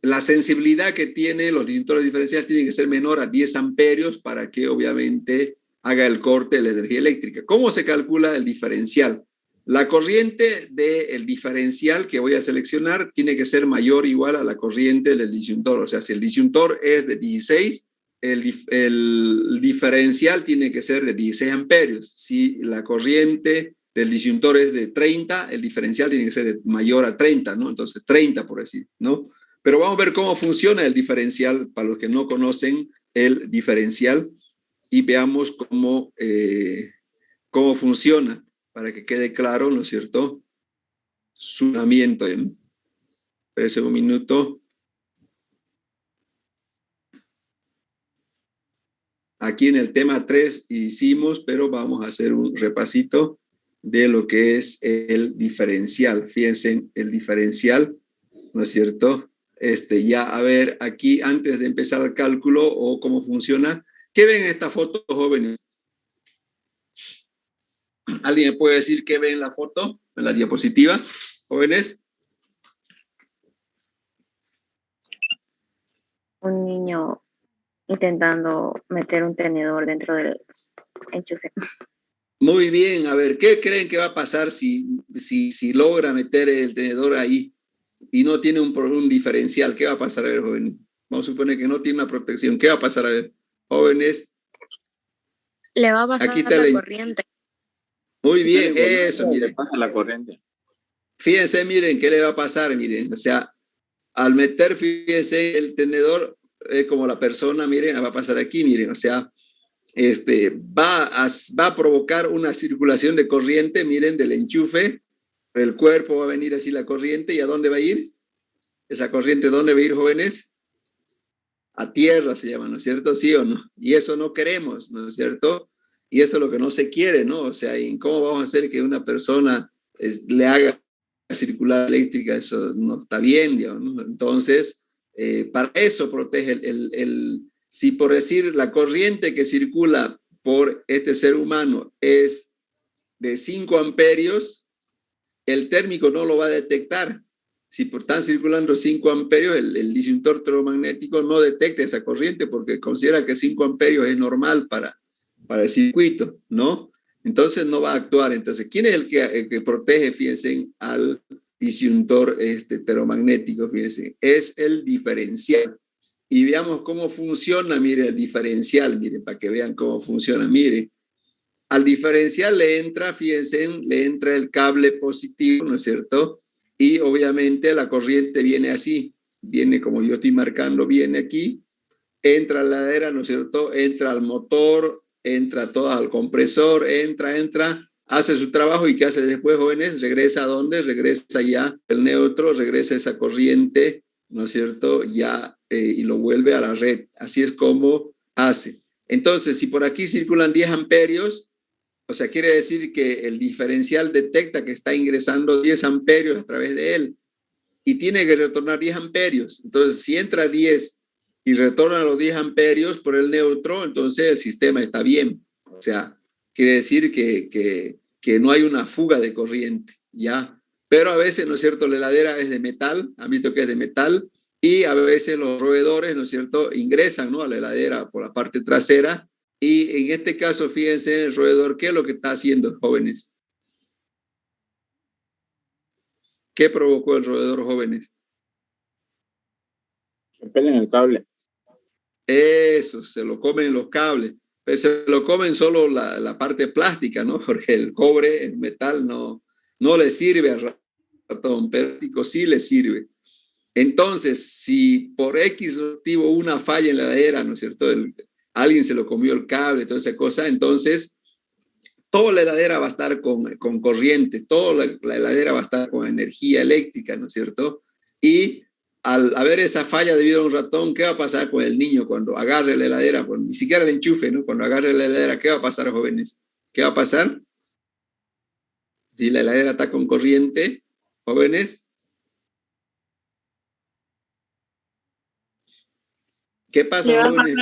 la sensibilidad que tienen los disyuntores diferenciales tiene que ser menor a 10 amperios para que obviamente haga el corte de la energía eléctrica. ¿Cómo se calcula el diferencial? La corriente del diferencial que voy a seleccionar tiene que ser mayor o igual a la corriente del disyuntor. O sea, si el disyuntor es de 16, el diferencial tiene que ser de 16 amperios. Si la corriente del disyuntor es de 30, el diferencial tiene que ser mayor a 30, ¿no? Entonces, 30 por decir, ¿no? Pero vamos a ver cómo funciona el diferencial para los que no conocen el diferencial y veamos cómo funciona para que quede claro, ¿no es cierto?, su funcionamiento. Espérense un minuto. Aquí en el tema 3 hicimos, pero vamos a hacer un repasito de lo que es el diferencial. Fíjense, el diferencial, ¿no es cierto? Ya, a ver, aquí antes de empezar el cálculo o cómo funciona, ¿qué ven en esta foto, jóvenes? ¿Alguien me puede decir qué ven en la foto, en la diapositiva, jóvenes? Un niño intentando meter un tenedor dentro del enchufe. Muy bien, a ver, ¿qué creen que va a pasar si logra meter el tenedor ahí y no tiene un diferencial? ¿Qué va a pasar? A ver, jóvenes. Vamos a suponer que no tiene una protección. ¿Qué va a pasar? A ver, jóvenes. Le va a pasar Aquí está la corriente. Muy bien, eso, miren. Pasa la corriente. Fíjense, miren, ¿qué le va a pasar? Miren, o sea, al meter, fíjense, el tenedor, como la persona, miren, va a pasar aquí, miren, o sea, va a provocar una circulación de corriente, miren, del enchufe, el cuerpo va a venir así la corriente, ¿y a dónde va a ir? Esa corriente, ¿dónde va a ir, jóvenes? a tierra, se llama, ¿no es cierto? ¿Sí o no? Y eso no queremos, ¿no es cierto? Y eso es lo que no se quiere, ¿no? O sea, ¿y cómo vamos a hacer que una persona le haga circular eléctrica? Eso no está bien, digamos, ¿no? Entonces, para eso protege si por decir la corriente que circula por este ser humano es de 5 amperios, el térmico no lo va a detectar. Si están circulando 5 amperios, el disyuntor termomagnético no detecta esa corriente porque considera que 5 amperios es normal para el circuito, ¿no? Entonces no va a actuar. Entonces, ¿quién es el que protege, fíjense, al disyuntor termomagnético? Fíjense, es el diferencial. Y veamos cómo funciona, mire, el diferencial, mire, para que vean cómo funciona, mire. Al diferencial le entra, fíjense, le entra el cable positivo, ¿no es cierto? Y obviamente la corriente viene así, viene como yo estoy marcando, viene aquí, entra a la heladera, ¿no es cierto? Entra al motor, entra todo al compresor, entra, hace su trabajo y ¿qué hace después, jóvenes? Regresa a dónde? Regresa ya el neutro, regresa esa corriente, ¿no es cierto? Ya, y lo vuelve a la red. Así es como hace. Entonces, si por aquí circulan 10 amperios, o sea, quiere decir que el diferencial detecta que está ingresando 10 amperios a través de él y tiene que retornar 10 amperios. Entonces, si entra 10 y retorna los 10 amperios por el neutro, entonces el sistema está bien. O sea, quiere decir que no hay una fuga de corriente, ¿ya? Pero a veces, ¿no es cierto?, la heladera es de metal, han visto que es de metal, y a veces los roedores, ¿no es cierto?, ingresan, ¿no?, a la heladera por la parte trasera. Y en este caso, fíjense, el roedor, ¿qué es lo que está haciendo, jóvenes? ¿Qué provocó el roedor, jóvenes? Se pegan el cable. Eso, se lo comen los cables. Pero se lo comen solo la parte plástica, ¿no? Porque el cobre, el metal, no le sirve al ratón, pero el plástico sí le sirve. Entonces, si por X motivo una falla en la heladera, ¿no es cierto?, alguien se lo comió el cable, toda esa cosa, entonces toda la heladera va a estar con corriente, toda la heladera va a estar con energía eléctrica, ¿no es cierto? Y al haber esa falla debido a un ratón, ¿qué va a pasar con el niño cuando agarre la heladera? Pues, ni siquiera el enchufe, ¿no? Cuando agarre la heladera, ¿qué va a pasar, jóvenes? ¿Qué va a pasar? Si la heladera está con corriente, jóvenes, ¿qué pasa, jóvenes?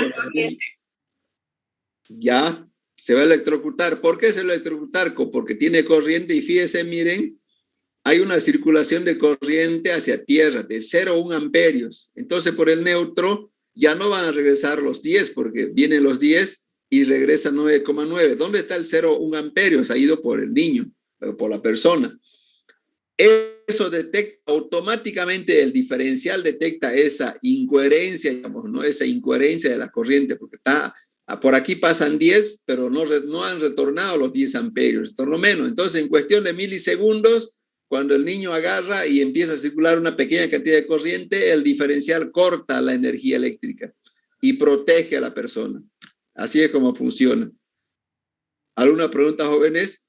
Ya se va a electrocutar. ¿Por qué se va a electrocutar? Porque tiene corriente y fíjense, miren, hay una circulación de corriente hacia tierra de 0,1 amperios. Entonces, por el neutro ya no van a regresar los 10 porque vienen los 10 y regresa 9,9. ¿Dónde está el 0,1 amperios? Ha ido por el niño, por la persona. Eso detecta automáticamente, el diferencial detecta esa incoherencia, digamos, ¿no? Esa incoherencia de la corriente, porque por aquí pasan 10, pero no han retornado los 10 amperios, retornó menos. Entonces, en cuestión de milisegundos, cuando el niño agarra y empieza a circular una pequeña cantidad de corriente, el diferencial corta la energía eléctrica y protege a la persona. Así es como funciona. ¿Alguna pregunta, jóvenes?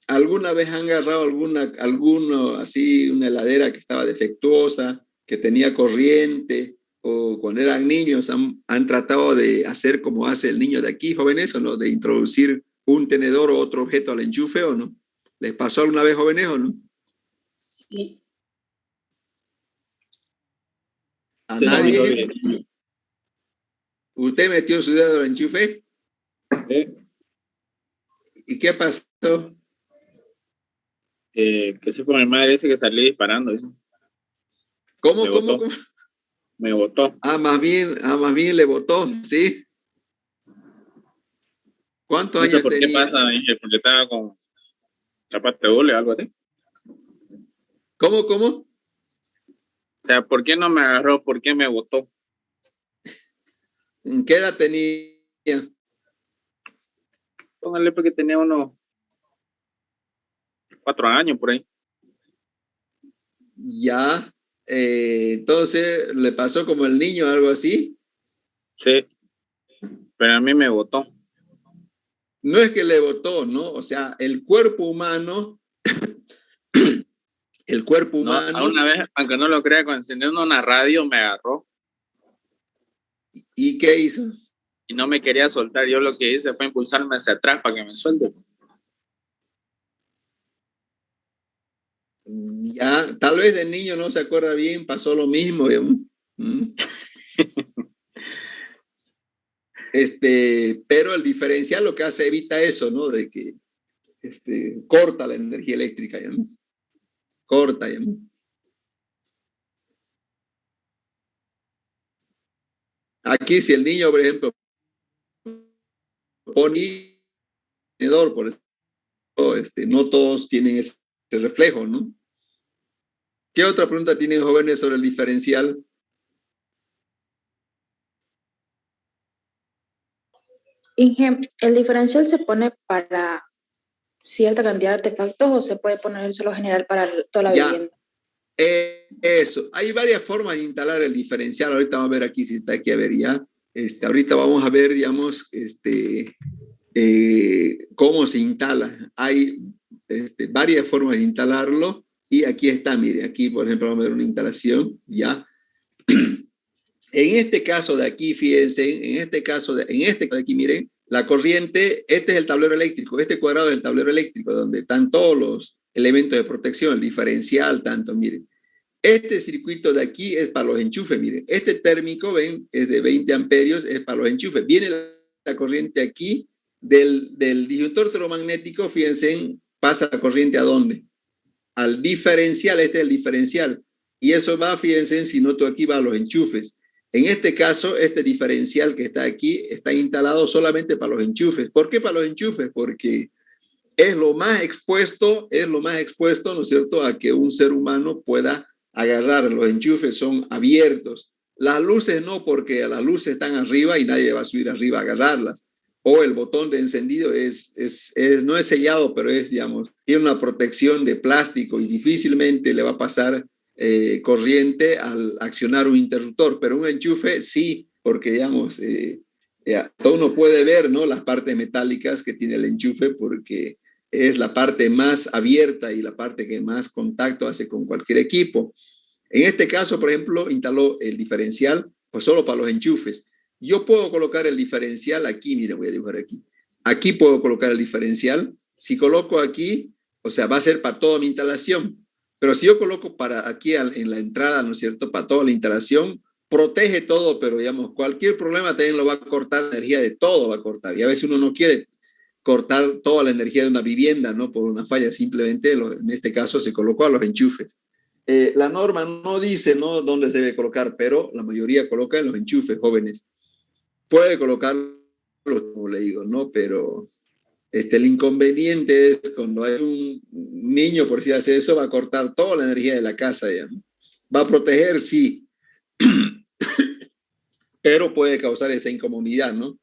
¿Alguna vez han agarrado alguna así, una heladera que estaba defectuosa, que tenía corriente, o cuando eran niños han tratado de hacer como hace el niño de aquí, jóvenes, o no, de introducir un tenedor o otro objeto al enchufe, o no? ¿Les pasó alguna vez, jóvenes, o no? Sí. ¿A nadie? ¿Usted metió su dedo al enchufe? Sí. ¿Y qué pasó? Que sí, por mi madre dice que salí disparando. Eso. ¿Cómo? Me botó. Más bien le botó, ¿sí? ¿Cuántos No sé años por tenía? qué pasa, dije, porque estaba con zapato de hule o algo así. ¿Cómo? O sea, ¿por qué no me agarró? ¿Por qué me botó? ¿Qué edad tenía? Póngale porque tenía unos 4 años por ahí. Ya. Entonces, ¿le pasó como el niño, algo así? Sí. Pero a mí me botó. No es que le botó, ¿no? O sea, el cuerpo humano El cuerpo No, humano. una vez, aunque no lo crea, cuando encendiendo una radio me agarró ¿Y qué hizo? y no me quería soltar. Yo lo que hice fue impulsarme hacia atrás para que me suelte. Ya, tal vez de niño no se acuerda bien, pasó lo mismo. Digamos. Pero el diferencial lo que hace evita eso, ¿no? De que corta la energía eléctrica, ¿ya? Corta, ¿ya? Aquí si el niño, por ejemplo, pone por eso, no todos tienen ese reflejo, ¿no? ¿Qué otra pregunta tienen jóvenes sobre el diferencial? ¿El diferencial se pone para cierta cantidad de artefactos o se puede poner solo general para toda la vivienda? Eso, hay varias formas de instalar el diferencial. Ahorita vamos a ver aquí, si está aquí, a ver ya. Ahorita vamos a ver, digamos, cómo se instala. Hay varias formas de instalarlo y aquí está, mire, aquí por ejemplo vamos a ver una instalación, ya. En este caso de aquí, fíjense, en este caso de aquí, miren, la corriente, este es el tablero eléctrico, este cuadrado es el tablero eléctrico, donde están todos los elementos de protección, el diferencial, tanto, miren. Este circuito de aquí es para los enchufes, miren. Este térmico, ven, es de 20 amperios, es para los enchufes. Viene la corriente aquí del disyuntor termomagnético, fíjense, pasa la corriente ¿a dónde? Al diferencial, este es el diferencial. Y eso va, fíjense, si noto aquí va a los enchufes. En este caso, este diferencial que está aquí está instalado solamente para los enchufes. ¿Por qué para los enchufes? Porque es lo más expuesto, ¿no es cierto?, a que un ser humano pueda agarrar. Los enchufes son abiertos. Las luces no, porque las luces están arriba y nadie va a subir arriba a agarrarlas. O el botón de encendido no es sellado, pero es, digamos, tiene una protección de plástico y difícilmente le va a pasar corriente al accionar un interruptor. Pero un enchufe sí, porque, digamos, todo uno puede ver, ¿no?, las partes metálicas que tiene el enchufe, porque es la parte más abierta y la parte que más contacto hace con cualquier equipo. En este caso, por ejemplo, instaló el diferencial, pues solo para los enchufes. Yo puedo colocar el diferencial aquí, mire, voy a dibujar aquí. Aquí puedo colocar el diferencial. Si coloco aquí, o sea, va a ser para toda mi instalación. Pero si yo coloco para aquí en la entrada, ¿no es cierto?, para toda la instalación, protege todo, pero digamos, cualquier problema también lo va a cortar, la energía de todo va a cortar. Y a veces uno no quiere cortar toda la energía de una vivienda, ¿no?, por una falla, simplemente en este caso se colocó a los enchufes. La norma no dice, ¿no?, dónde se debe colocar, pero la mayoría coloca en los enchufes, jóvenes. Puede colocarlo, como le digo, ¿no? Pero el inconveniente es cuando hay un niño, por si hace eso, va a cortar toda la energía de la casa, ya, ¿no? Va a proteger, sí, pero puede causar esa incomodidad, ¿no?,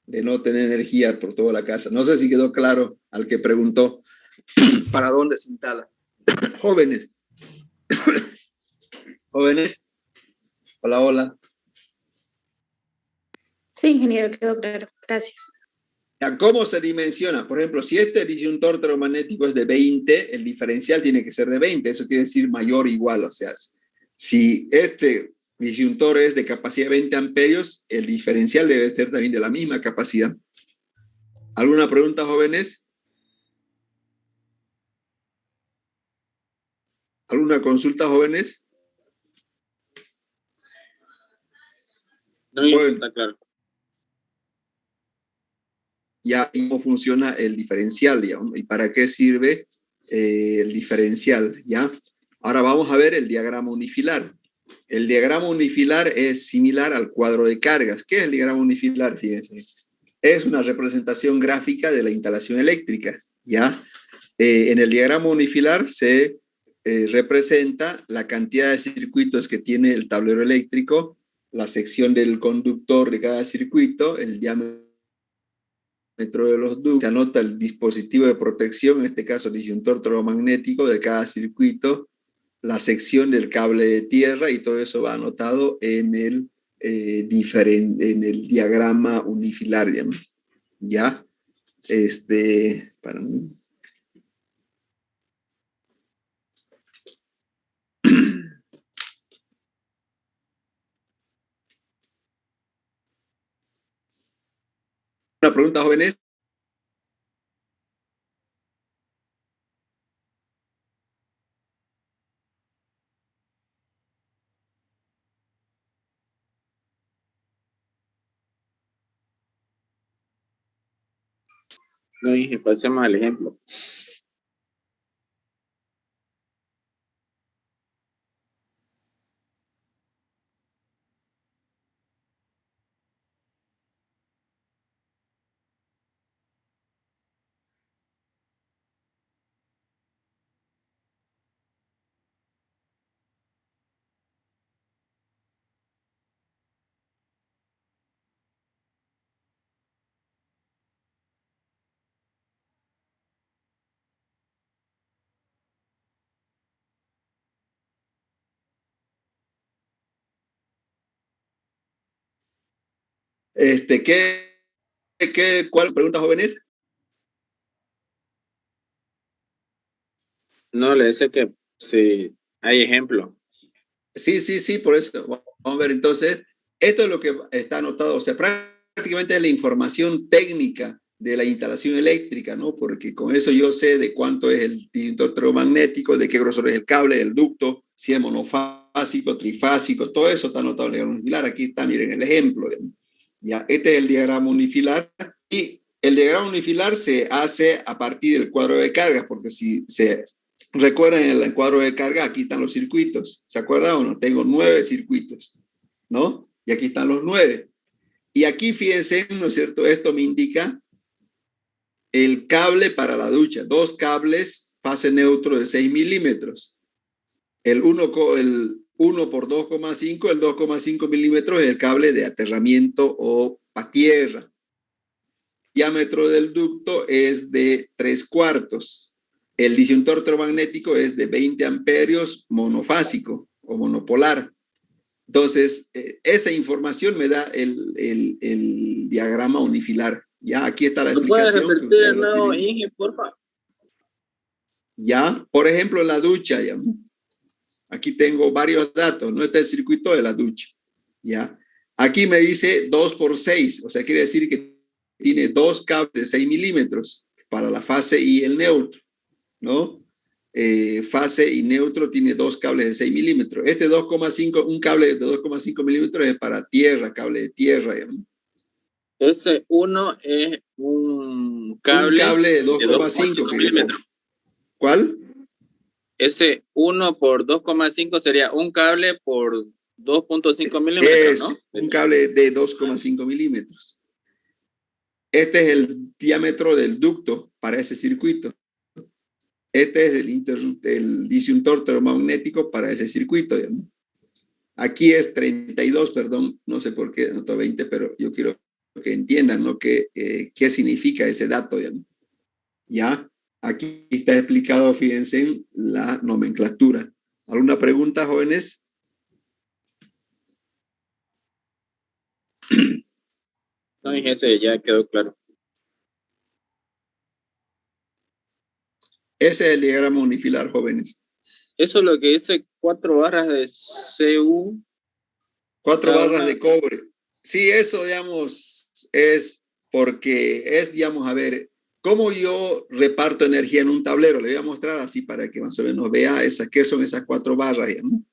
de no tener energía por toda la casa. No sé si quedó claro al que preguntó para dónde se instala. Jóvenes. Jóvenes. Hola, hola. Sí, ingeniero, quedó claro. Gracias. ¿Cómo se dimensiona? Por ejemplo, si este disyuntor termomagnético es de 20, el diferencial tiene que ser de 20. Eso quiere decir mayor o igual. O sea, si este disyuntor es de capacidad de 20 amperios, el diferencial debe ser también de la misma capacidad. ¿Alguna pregunta, jóvenes? ¿Alguna consulta, jóvenes? No, bueno, está claro. Ya, ¿cómo funciona el diferencial? ¿Ya? ¿Y para qué sirve el diferencial? ¿Ya? Ahora vamos a ver el diagrama unifilar. El diagrama unifilar es similar al cuadro de cargas. ¿Qué es el diagrama unifilar? Fíjense. Es una representación gráfica de la instalación eléctrica. ¿Ya? En el diagrama unifilar se representa la cantidad de circuitos que tiene el tablero eléctrico, la sección del conductor de cada circuito, el diámetro de los ductos, se anota el dispositivo de protección, en este caso el disyuntor termomagnético de cada circuito, la sección del cable de tierra, y todo eso va anotado en el diagrama unifilar, ¿ya? pregunta, jóvenes? No dije, pasemos al ejemplo. ¿Cuál pregunta, jóvenes? No, le dice que si hay ejemplo. Sí, por eso. Vamos a ver, entonces, esto es lo que está anotado, o sea, prácticamente es la información técnica de la instalación eléctrica, ¿no? Porque con eso yo sé de cuánto es el disyuntor electromagnético, de qué grosor es el cable, el ducto, si es monofásico, trifásico, todo eso está anotado en el diagrama unifilar. Aquí está, miren el ejemplo. Ya, este es el diagrama unifilar y el diagrama unifilar se hace a partir del cuadro de cargas, porque si se recuerdan en el cuadro de carga, aquí están los circuitos. ¿Se acuerdan o no? Tengo 9 circuitos, ¿no? Y aquí están los 9. Y aquí fíjense, ¿no es cierto? Esto me indica el cable para la ducha. 2 cables fase neutro de 6 milímetros. El 1 por 2,5, el 2,5 milímetros es el cable de aterramiento o para tierra. Diámetro del ducto es de 3/4. El disyuntor electromagnético es de 20 amperios monofásico o monopolar. Entonces, esa información me da el diagrama unifilar. Ya aquí está la explicación. ¿Puedes repetir de nuevo, Inge, por favor? Ya, por ejemplo, la ducha. Ya. Aquí tengo varios datos. No está el circuito de la ducha. Ya. Aquí me dice 2 por 6. O sea, quiere decir que tiene 2 cables de 6 milímetros para la fase y el neutro, ¿no? Fase y neutro tiene 2 cables de 6 milímetros. Este 2,5, un cable de 2,5 milímetros es para tierra, cable de tierra. ¿No? Ese 1 es un cable de 2,5 milímetros. ¿Cuál? Ese 1 por 2,5 sería un cable por 2,5 milímetros, ¿no? Un cable de 2,5 milímetros. Este es el diámetro del ducto para ese circuito. Este es el disyuntor termomagnético para ese circuito. ¿No? Aquí es 32, perdón, no sé por qué anoto 20, pero yo quiero que entiendan, ¿no? qué significa ese dato. ¿No? ¿Ya? Aquí está explicado, fíjense, en la nomenclatura. ¿Alguna pregunta, jóvenes? No, ese ya quedó claro. Ese es el diagrama unifilar, jóvenes. Eso es lo que dice 4 barras de CU. 4 barras de cobre. Sí, eso, digamos, es porque es, digamos, a ver, cómo yo reparto energía en un tablero. Le voy a mostrar así para que más o menos vea qué son esas 4 barras. ¿No?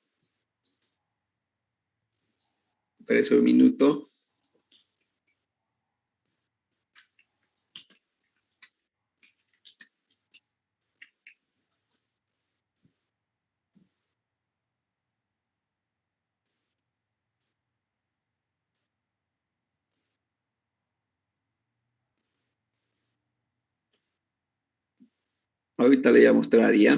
Espera un minuto. Ahorita le voy a mostrar ya.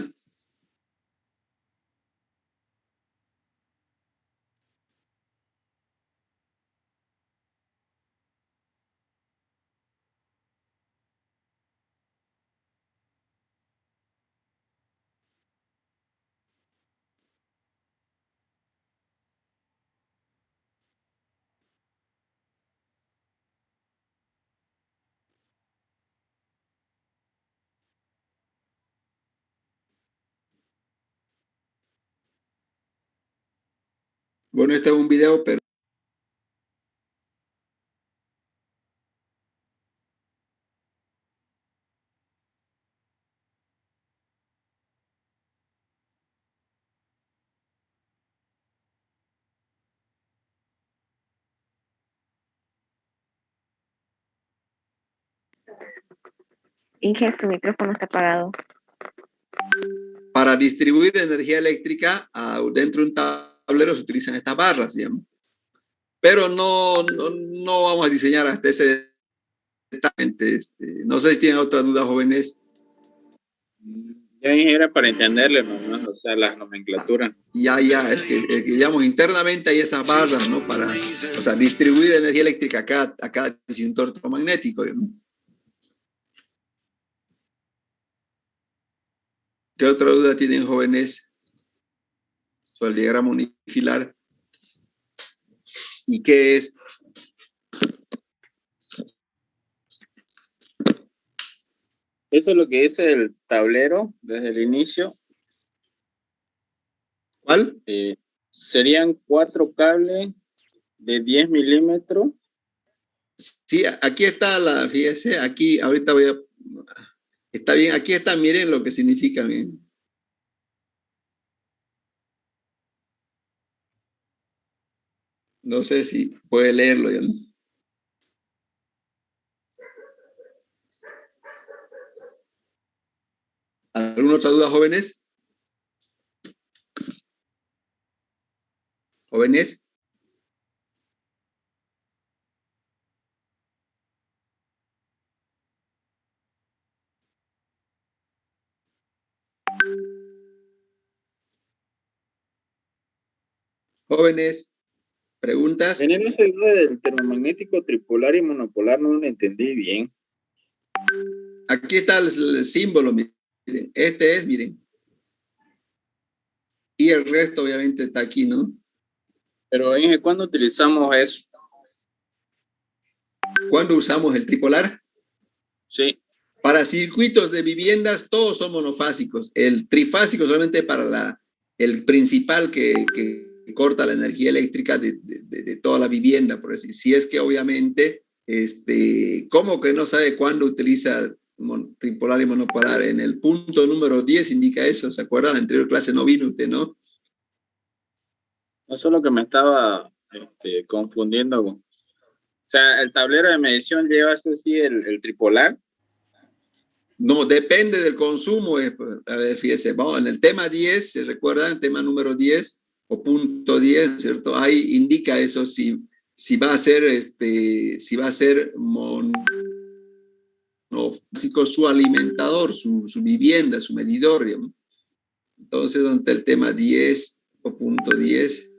Bueno, este es un video, pero Inge, su micrófono está apagado. Para distribuir energía eléctrica dentro de un tablero se utilizan estas barras, digamos. Pero no vamos a diseñar hasta ese detalle. No sé si tienen otras dudas, jóvenes. Ya era para entenderle nomás, o sea, las nomenclaturas. Ya, es que digamos, internamente hay esas barras, ¿no? Para, o sea, distribuir energía eléctrica a cada disyuntor electromagnético, ¿no? ¿Qué otra duda tienen, jóvenes? Sobre el diagrama unifilar. ¿Y qué es? Eso es lo que dice el tablero desde el inicio. ¿Cuál? Serían 4 cables de 10 milímetros. Sí, aquí está fíjese, aquí ahorita está bien, aquí está, miren lo que significa, miren. No sé si puede leerlo ya, ¿no? ¿Alguna otra duda, jóvenes? ¿Jóvenes? Jóvenes, ¿preguntas? En esa idea del termomagnético tripolar y monopolar no lo entendí bien. Aquí está el símbolo, miren. Este es, miren. Y el resto obviamente está aquí, ¿no? Pero Inge, ¿cuándo utilizamos eso? ¿Cuándo usamos el tripolar? Sí. Para circuitos de viviendas, todos son monofásicos. El trifásico solamente para el principal que corta la energía eléctrica de toda la vivienda, por decir. Si es que obviamente, ¿cómo que no sabe cuándo utiliza tripolar y monopolar? En el punto número 10 indica eso. ¿Se acuerdan? En la anterior clase no vino usted, ¿no? Eso es lo que me estaba confundiendo. O sea, el tablero de medición lleva así el tripolar. No, depende del consumo. A ver, fíjese, vamos, en el tema 10, ¿se recuerdan? El tema número 10 o punto 10, ¿cierto? Ahí indica eso, si va a ser, si va a ser monofásico su alimentador, su vivienda, su medidor, digamos. Entonces, donde está el tema 10 o punto 10.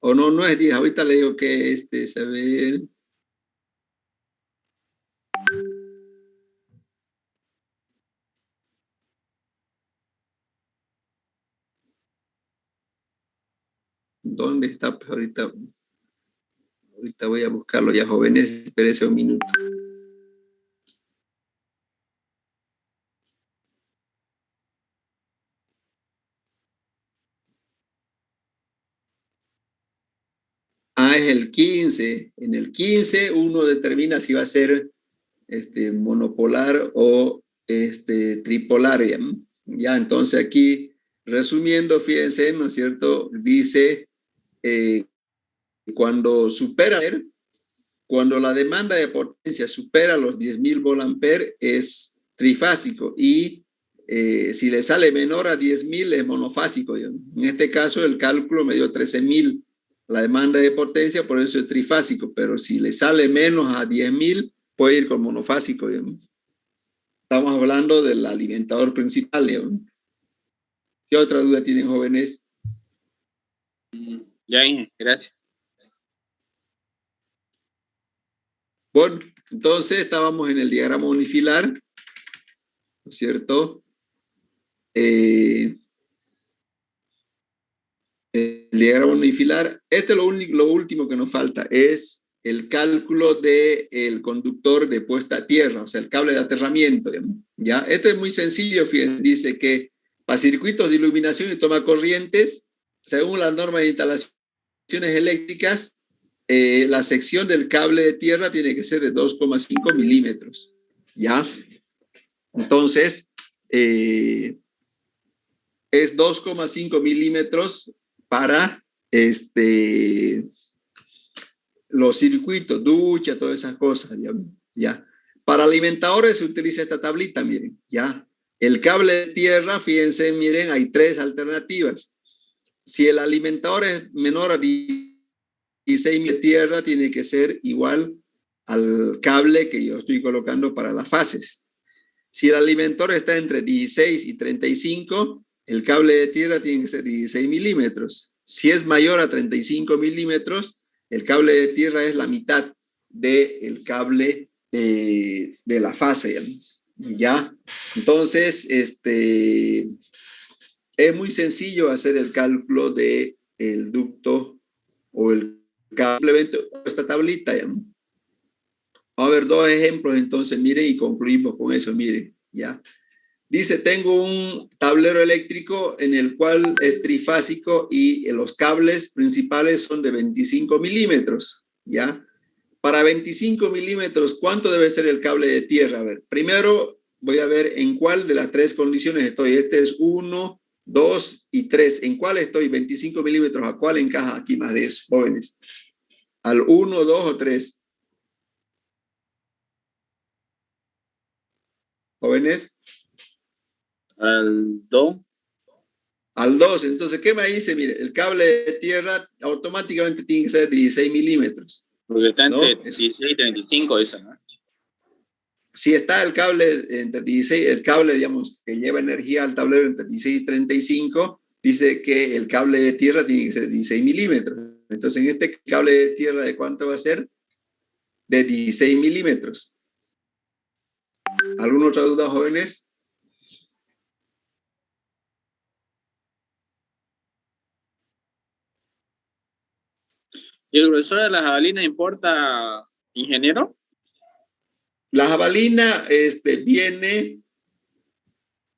O no es 10, ahorita le digo que a ver. ¿Dónde está? Pues ahorita voy a buscarlo ya, jóvenes, espérense un minuto. Es el 15. En el 15 uno determina si va a ser monopolar o tripolar. Ya, entonces aquí, resumiendo, fíjense, ¿no es cierto? Dice, cuando la demanda de potencia supera los 10.000 volamperes es trifásico y si le sale menor a 10.000 es monofásico. En este caso el cálculo me dio 13.000 la demanda de potencia, por eso es trifásico, pero si le sale menos a 10.000 puede ir con monofásico. Estamos hablando del alimentador principal. ¿Qué otra duda tienen, jóvenes? Ya, Inge, gracias. Bueno, entonces estábamos en el diagrama unifilar, ¿no es cierto? El diagrama unifilar, es lo último que nos falta, es el cálculo del conductor de puesta a tierra, o sea, el cable de aterramiento. ¿Ya? Esto es muy sencillo, fíjense, dice que para circuitos de iluminación y toma corrientes, según las normas de instalaciones eléctricas, la sección del cable de tierra tiene que ser de 2,5 milímetros. ¿Ya? Entonces, es 2,5 milímetros para los circuitos, ducha, todas esas cosas, ya. Para alimentadores se utiliza esta tablita, miren, ya. El cable de tierra, fíjense, miren, hay 3 alternativas. Si el alimentador es menor a 16 de tierra, tiene que ser igual al cable que yo estoy colocando para las fases. Si el alimentador está entre 16 y 35, el cable de tierra tiene que ser 16 milímetros. Si es mayor a 35 milímetros, el cable de tierra es la mitad del cable de la fase. ¿Ya? Entonces, es muy sencillo hacer el cálculo del ducto o el cable, esta tablita. ¿Ya? Vamos a ver 2 ejemplos entonces, miren, y concluimos con eso, miren, ¿ya? Dice, tengo un tablero eléctrico en el cual es trifásico y los cables principales son de 25 milímetros, ¿ya? Para 25 milímetros, ¿cuánto debe ser el cable de tierra? A ver, primero voy a ver en cuál de las 3 condiciones estoy. Este es 1, 2 y 3. ¿En cuál estoy? 25 milímetros. ¿A cuál encaja aquí más de eso, jóvenes? ¿Al 1, 2 o 3? ¿Jóvenes? Al 2. Al 2. Entonces, ¿qué me dice? Mire, el cable de tierra automáticamente tiene que ser 16 milímetros. Porque está entre ¿no? 16 y 35 eso, ¿no? Si está el cable entre 16, el cable, digamos, que lleva energía al tablero entre 16 y 35, dice que el cable de tierra tiene que ser 16 milímetros. Entonces, en este cable de tierra, ¿de cuánto va a ser? De 16 milímetros. ¿Alguna otra duda, jóvenes? ¿Y el grosor de la jabalina importa, ingeniero? La jabalina viene,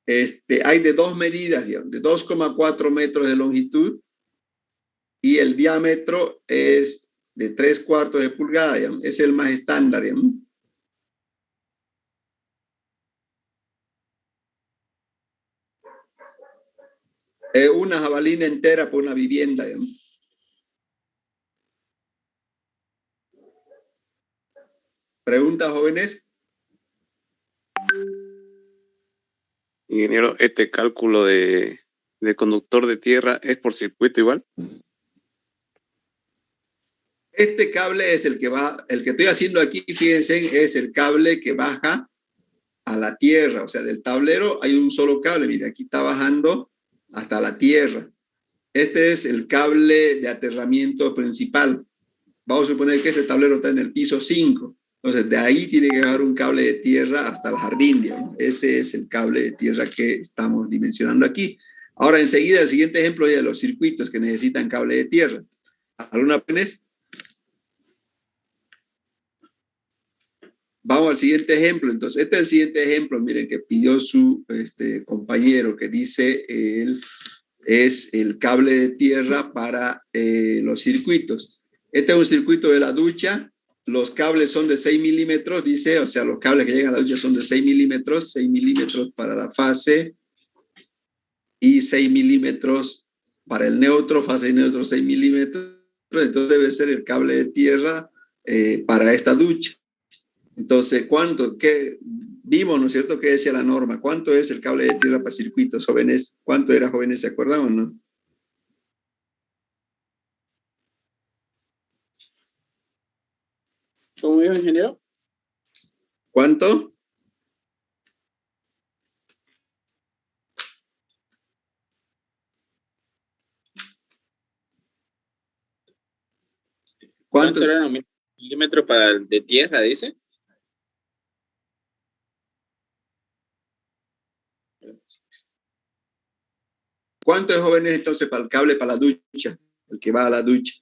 hay de 2 medidas, digamos, de 2,4 metros de longitud y el diámetro es de 3/4 de pulgada, digamos, es el más estándar, digamos. Una jabalina entera por una vivienda, digamos. ¿Preguntas, jóvenes? Ingeniero, ¿este cálculo de conductor de tierra es por circuito igual? Este cable es el que va, el que estoy haciendo aquí, fíjense, es el cable que baja a la tierra. O sea, del tablero hay un solo cable. Mira, aquí está bajando hasta la tierra. Este es el cable de aterramiento principal. Vamos a suponer que este tablero está en el piso 5. Entonces, de ahí tiene que bajar un cable de tierra hasta el jardín, digamos. Ese es el cable de tierra que estamos dimensionando aquí. Ahora, enseguida, el siguiente ejemplo es de los circuitos que necesitan cable de tierra. ¿Alguna vez? Vamos al siguiente ejemplo. Entonces, este es el siguiente ejemplo, miren, que pidió su compañero, que dice, es el cable de tierra para los circuitos. Este es un circuito de la ducha. Los cables son de 6 milímetros, dice, o sea, los cables que llegan a la ducha son de 6 milímetros para la fase y 6 milímetros para el neutro, fase y neutro 6 milímetros. Entonces debe ser el cable de tierra para esta ducha. Entonces, ¿cuánto? ¿Qué? Vimos, ¿no es cierto?, que decía la norma. ¿Cuánto es el cable de tierra para circuitos, jóvenes? ¿Cuánto era, jóvenes? ¿Se acuerdan o no? ¿Cómo dijo, ingeniero? ¿Cuánto? ¿Cuánto eran los milímetros para el de tierra, dice? ¿Cuánto es, jóvenes, entonces, para el cable para la ducha? El que va a la ducha.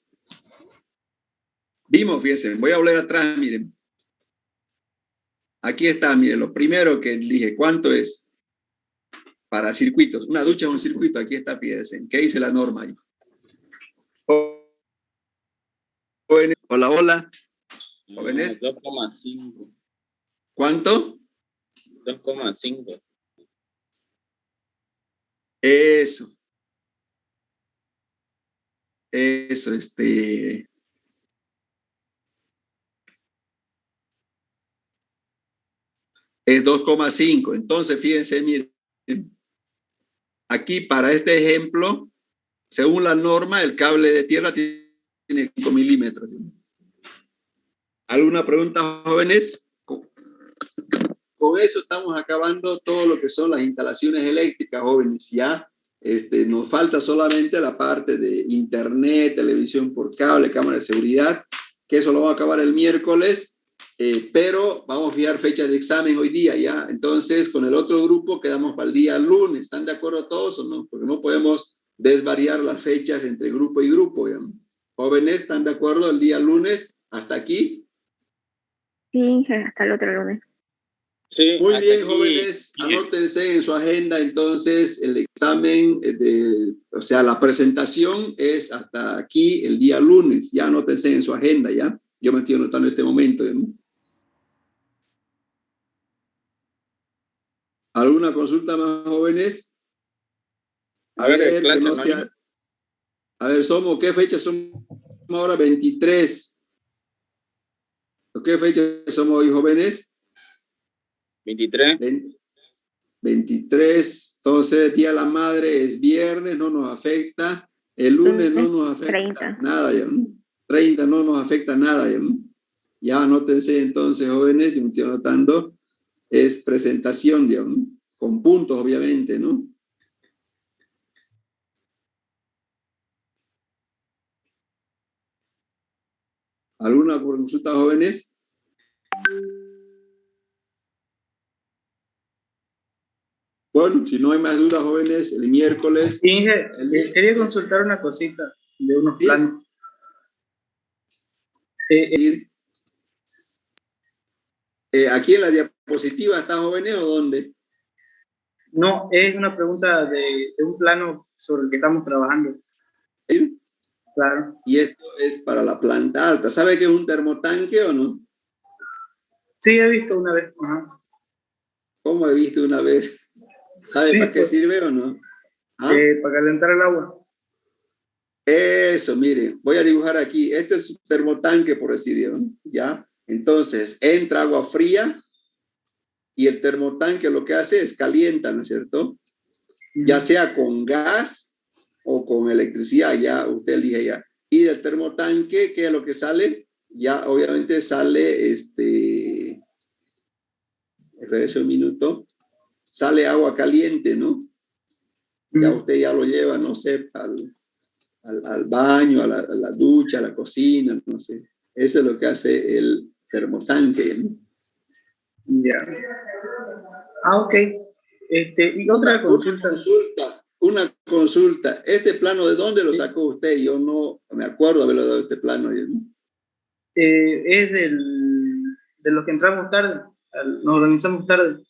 Vimos, fíjense, voy a volver atrás, miren. Aquí está, miren, lo primero que dije, ¿cuánto es para circuitos? Una ducha es un circuito, aquí está, fíjense. ¿Qué dice la norma ahí? Jóvenes, hola, hola. Jóvenes. 2,5. ¿Cuánto? 2,5. Eso, es 2,5. Entonces, fíjense, miren, aquí para este ejemplo, según la norma, el cable de tierra tiene 5 milímetros. ¿Alguna pregunta, jóvenes? Con eso estamos acabando todo lo que son las instalaciones eléctricas, jóvenes. Ya nos falta solamente la parte de internet, televisión por cable, cámara de seguridad, que eso lo vamos a acabar el miércoles, pero vamos a fijar fecha de examen hoy día, ¿ya? Entonces, con el otro grupo quedamos para el día lunes. ¿Están de acuerdo todos o no? Porque no podemos desvariar las fechas entre grupo y grupo, ¿ya? Jóvenes, ¿están de acuerdo el día lunes? ¿Hasta aquí? Sí, hasta el otro lunes. Sí, Muy hasta bien, aquí. jóvenes, anótense en su agenda. Entonces, el examen, o sea, la presentación es hasta aquí el día lunes. Ya anótense en su agenda, ¿ya? Yo me estoy anotando en este momento, ¿no? ¿Alguna consulta más, jóvenes? A ver, que no sea... A ver, ¿qué fecha somos ahora? 23. ¿Qué fecha somos hoy, jóvenes? 23. 23, entonces Día de la Madre es viernes, no nos afecta. El lunes no nos afecta 30. nada, ¿ya? 30 no nos afecta nada, ¿ya? Ya anótense entonces, jóvenes, yo me estoy anotando, es presentación, digamos, con puntos, obviamente, ¿no? ¿Alguna consulta, jóvenes? Bueno, si no hay más dudas, jóvenes, el miércoles... Inge, quería consultar una cosita de unos planos. ¿Aquí en la diapositiva está, jóvenes, o dónde? No, es una pregunta de un plano sobre el que estamos trabajando. ¿Sí? Claro. Y esto es para la planta alta. ¿Sabe qué es un termotanque o no? Sí, he visto una vez. Ajá. ¿Cómo he visto una vez? ¿Sabe Sí, para qué pues, sirve o no? ¿Ah? Para calentar el agua. Eso, mire, voy a dibujar aquí. Este es un termotanque, por decir, ¿ya? Entonces, entra agua fría y el termotanque lo que hace es calienta, ¿no es cierto? Ya sea con gas o con electricidad, ya usted elige ya. Y del termotanque, ¿qué es lo que sale? Ya obviamente sale, espérese un minuto, sale agua caliente, ¿no? Ya usted ya lo lleva, no sé, al baño, a la ducha, a la cocina, no sé. Eso es lo que hace el termotanque, ¿no? Ya. Ah, ok. Y otra Una consulta. ¿Este plano de dónde lo sacó usted? Yo no me acuerdo haberlo dado este plano. ¿No? Es de los que entramos tarde. Nos organizamos tarde.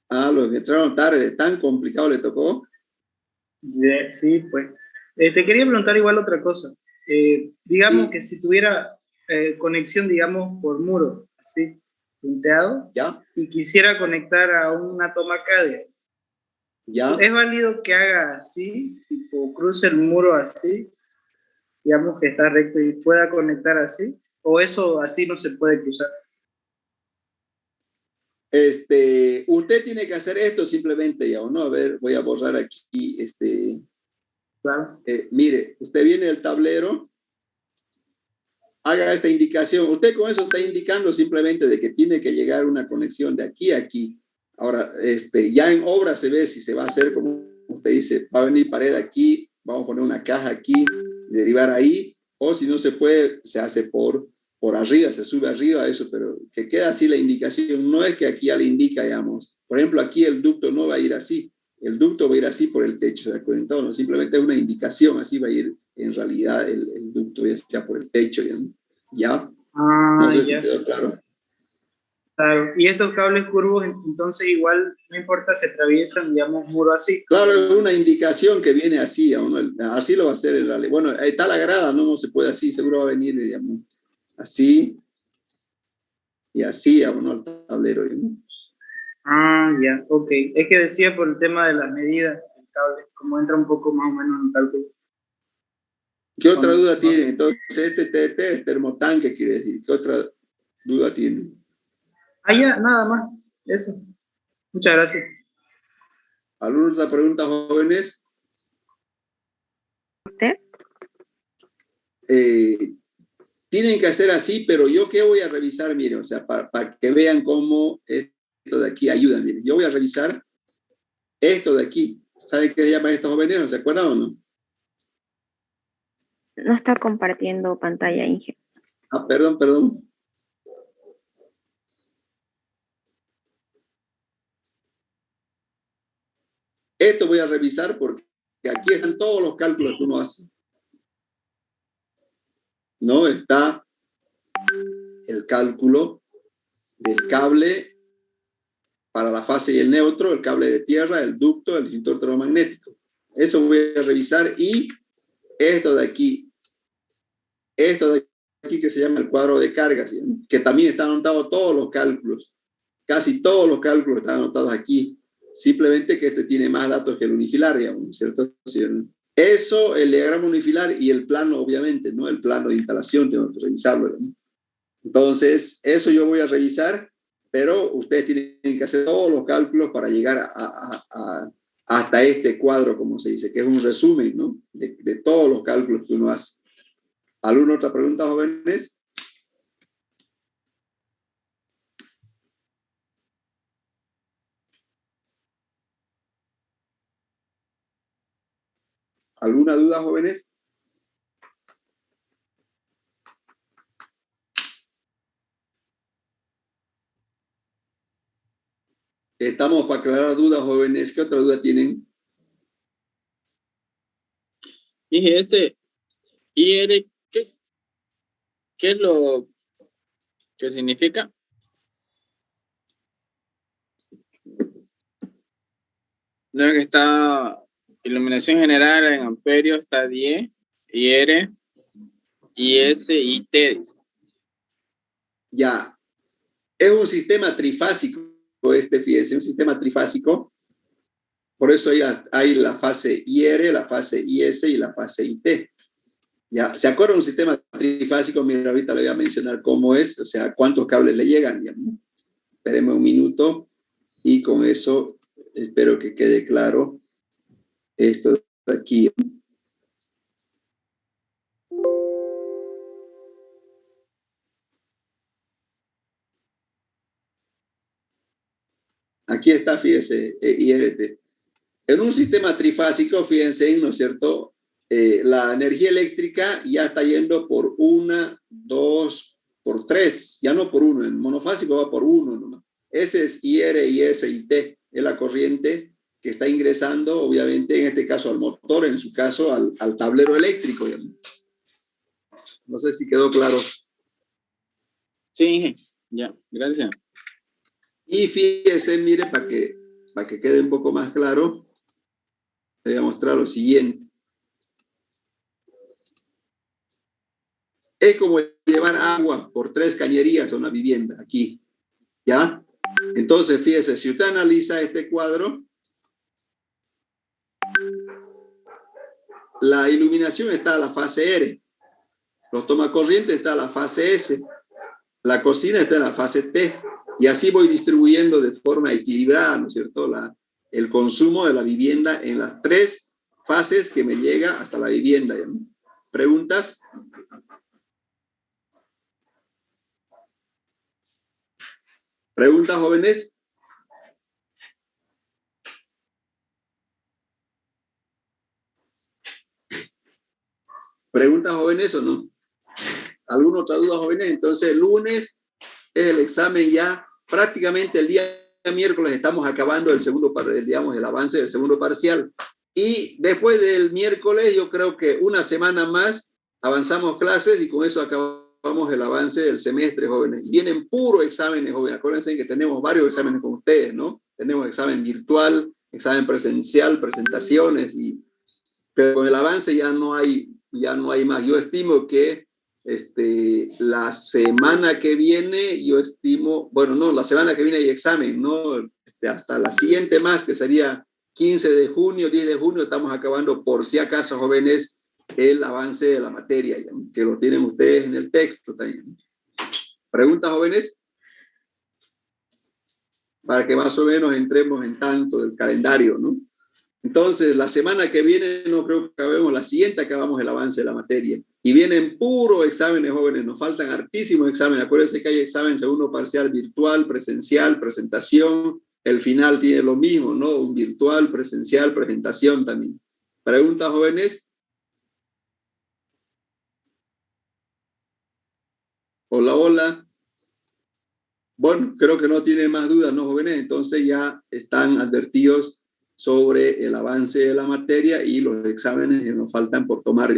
Ah, los que entraron tarde. ¿Tan complicado le tocó? Sí, pues. Te quería preguntar igual otra cosa. Digamos Sí. que si tuviera conexión, digamos, por muro, así, punteado, ¿Ya? y quisiera conectar a una toma CADE, ¿Ya? ¿es válido que haga así, tipo cruce el muro así, digamos que está recto y pueda conectar así? ¿O eso así no se puede cruzar? Usted tiene que hacer esto simplemente ya, ¿o no? A ver, voy a borrar aquí, Claro. mire, usted viene del tablero, haga esta indicación. Usted con eso está indicando simplemente de que tiene que llegar una conexión de aquí a aquí. Ahora, ya en obra se ve si se va a hacer como usted dice, va a venir pared aquí, vamos a poner una caja aquí, derivar ahí, o si no se puede, se hace por arriba, se sube arriba eso, pero que queda así la indicación. No es que aquí ya le indica, digamos, por ejemplo, aquí el ducto no va a ir así, el ducto va a ir así por el techo, ¿se da cuenta? No, simplemente es una indicación, así va a ir en realidad el ducto, ya sea por el techo, ¿ya? No sé si quedó claro. Claro, y estos cables curvos, entonces igual, no importa, se atraviesan, digamos, muro así. Claro, es una indicación que viene así, así lo va a hacer en realidad. Bueno, está la grada, no se puede así, seguro va a venir, digamos, así, y así, ¿no? Al tablero, ¿no? Ah, ya, ok. Es que decía por el tema de las medidas del cable, como entra un poco más o menos en el cálculo. ¿Qué otra duda tiene? Entonces, este es termotanque, quiere decir. ¿Qué otra duda tiene? ya, nada más. Eso. Muchas gracias. ¿Alguna otra pregunta, jóvenes? ¿Usted? Tienen que hacer así, pero yo qué voy a revisar, miren, o sea, para que vean cómo esto de aquí ayuda. Miren, yo voy a revisar esto de aquí. ¿Saben qué se llama esto, jóvenes? ¿Se acuerdan o no? No está compartiendo pantalla, Inge. Ah, perdón. Esto voy a revisar porque aquí están todos los cálculos que uno hace. ¿No? Está el cálculo del cable para la fase y el neutro, el cable de tierra, el ducto, el disjuntor termomagnético. Eso voy a revisar y esto de aquí que se llama el cuadro de cargas, ¿sí? Que también están anotados todos los cálculos. Casi todos los cálculos están anotados aquí. Simplemente que este tiene más datos que el unifilar, digamos, ¿cierto? Eso, el diagrama unifilar y el plano, obviamente, ¿no? El plano de instalación, tengo que revisarlo, ¿no? Entonces, eso yo voy a revisar, pero ustedes tienen que hacer todos los cálculos para llegar hasta este cuadro, como se dice, que es un resumen, ¿no? De todos los cálculos que uno hace. ¿Alguna otra pregunta, jóvenes? ¿Alguna duda, jóvenes? Estamos para aclarar dudas, jóvenes. ¿Qué otra duda tienen? Dije, ese IR, ¿qué es lo que significa? No es que está iluminación general en amperios, está 10, IR, IS y T. Ya. Es un sistema trifásico, fíjense, un sistema trifásico. Por eso hay la fase IR, la fase IS y la fase IT. Ya, ¿se acuerdan un sistema trifásico? Mira, ahorita le voy a mencionar cómo es, o sea, cuántos cables le llegan. Ya. Espérenme un minuto y con eso espero que quede claro esto de aquí. Aquí está, fíjense, IRT. En un sistema trifásico, fíjense, ¿no es cierto? La energía eléctrica ya está yendo por 1, 2, por 3, ya no por 1. En monofásico va por 1, ¿no? Ese es IR, IS y T. Es la corriente que está ingresando, obviamente, en este caso al motor, en su caso al tablero eléctrico. ¿Ya? No sé si quedó claro. Sí, ya, gracias. Y fíjense, mire, para que quede un poco más claro, le voy a mostrar lo siguiente. Es como llevar agua por 3 cañerías a una vivienda, aquí, ¿ya? Entonces, fíjese, si usted analiza este cuadro, la iluminación está a la fase R, los tomacorrientes está a la fase S, la cocina está en la fase T, y así voy distribuyendo de forma equilibrada, ¿no es cierto?, el consumo de la vivienda en las 3 fases que me llega hasta la vivienda. ¿Ya? ¿Preguntas? ¿Preguntas, jóvenes? ¿Preguntas, jóvenes, o no? ¿Alguna otra duda, jóvenes? Entonces, el lunes es el examen ya. Prácticamente el día miércoles estamos acabando el avance del segundo parcial. Y después del miércoles, yo creo que una semana más avanzamos clases y con eso acabamos el avance del semestre, jóvenes. Y vienen puros exámenes, jóvenes. Acuérdense que tenemos varios exámenes con ustedes, ¿no? Tenemos examen virtual, examen presencial, presentaciones, pero con el avance ya no hay más. Yo estimo que la semana que viene, la semana que viene hay examen, ¿no? Hasta la siguiente más, que sería 15 de junio, 10 de junio, estamos acabando, por si acaso, jóvenes, el avance de la materia, que lo tienen ustedes en el texto también. ¿Preguntas, jóvenes? para que más o menos entremos en tanto del calendario, ¿no? Entonces, la semana que viene, no creo que acabemos, la siguiente acabamos el avance de la materia. Y vienen puros exámenes, jóvenes, nos faltan hartísimos exámenes. Acuérdense que hay examen segundo parcial virtual, presencial, presentación. El final tiene lo mismo, ¿no? Un virtual, presencial, presentación también. ¿Preguntas, jóvenes? Hola, hola. Bueno, creo que no tienen más dudas, ¿no, jóvenes? Entonces ya están advertidos sobre el avance de la materia y los exámenes que nos faltan por tomar.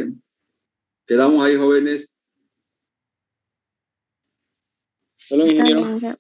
Quedamos ahí, jóvenes. Solo, ingeniero. Está bien,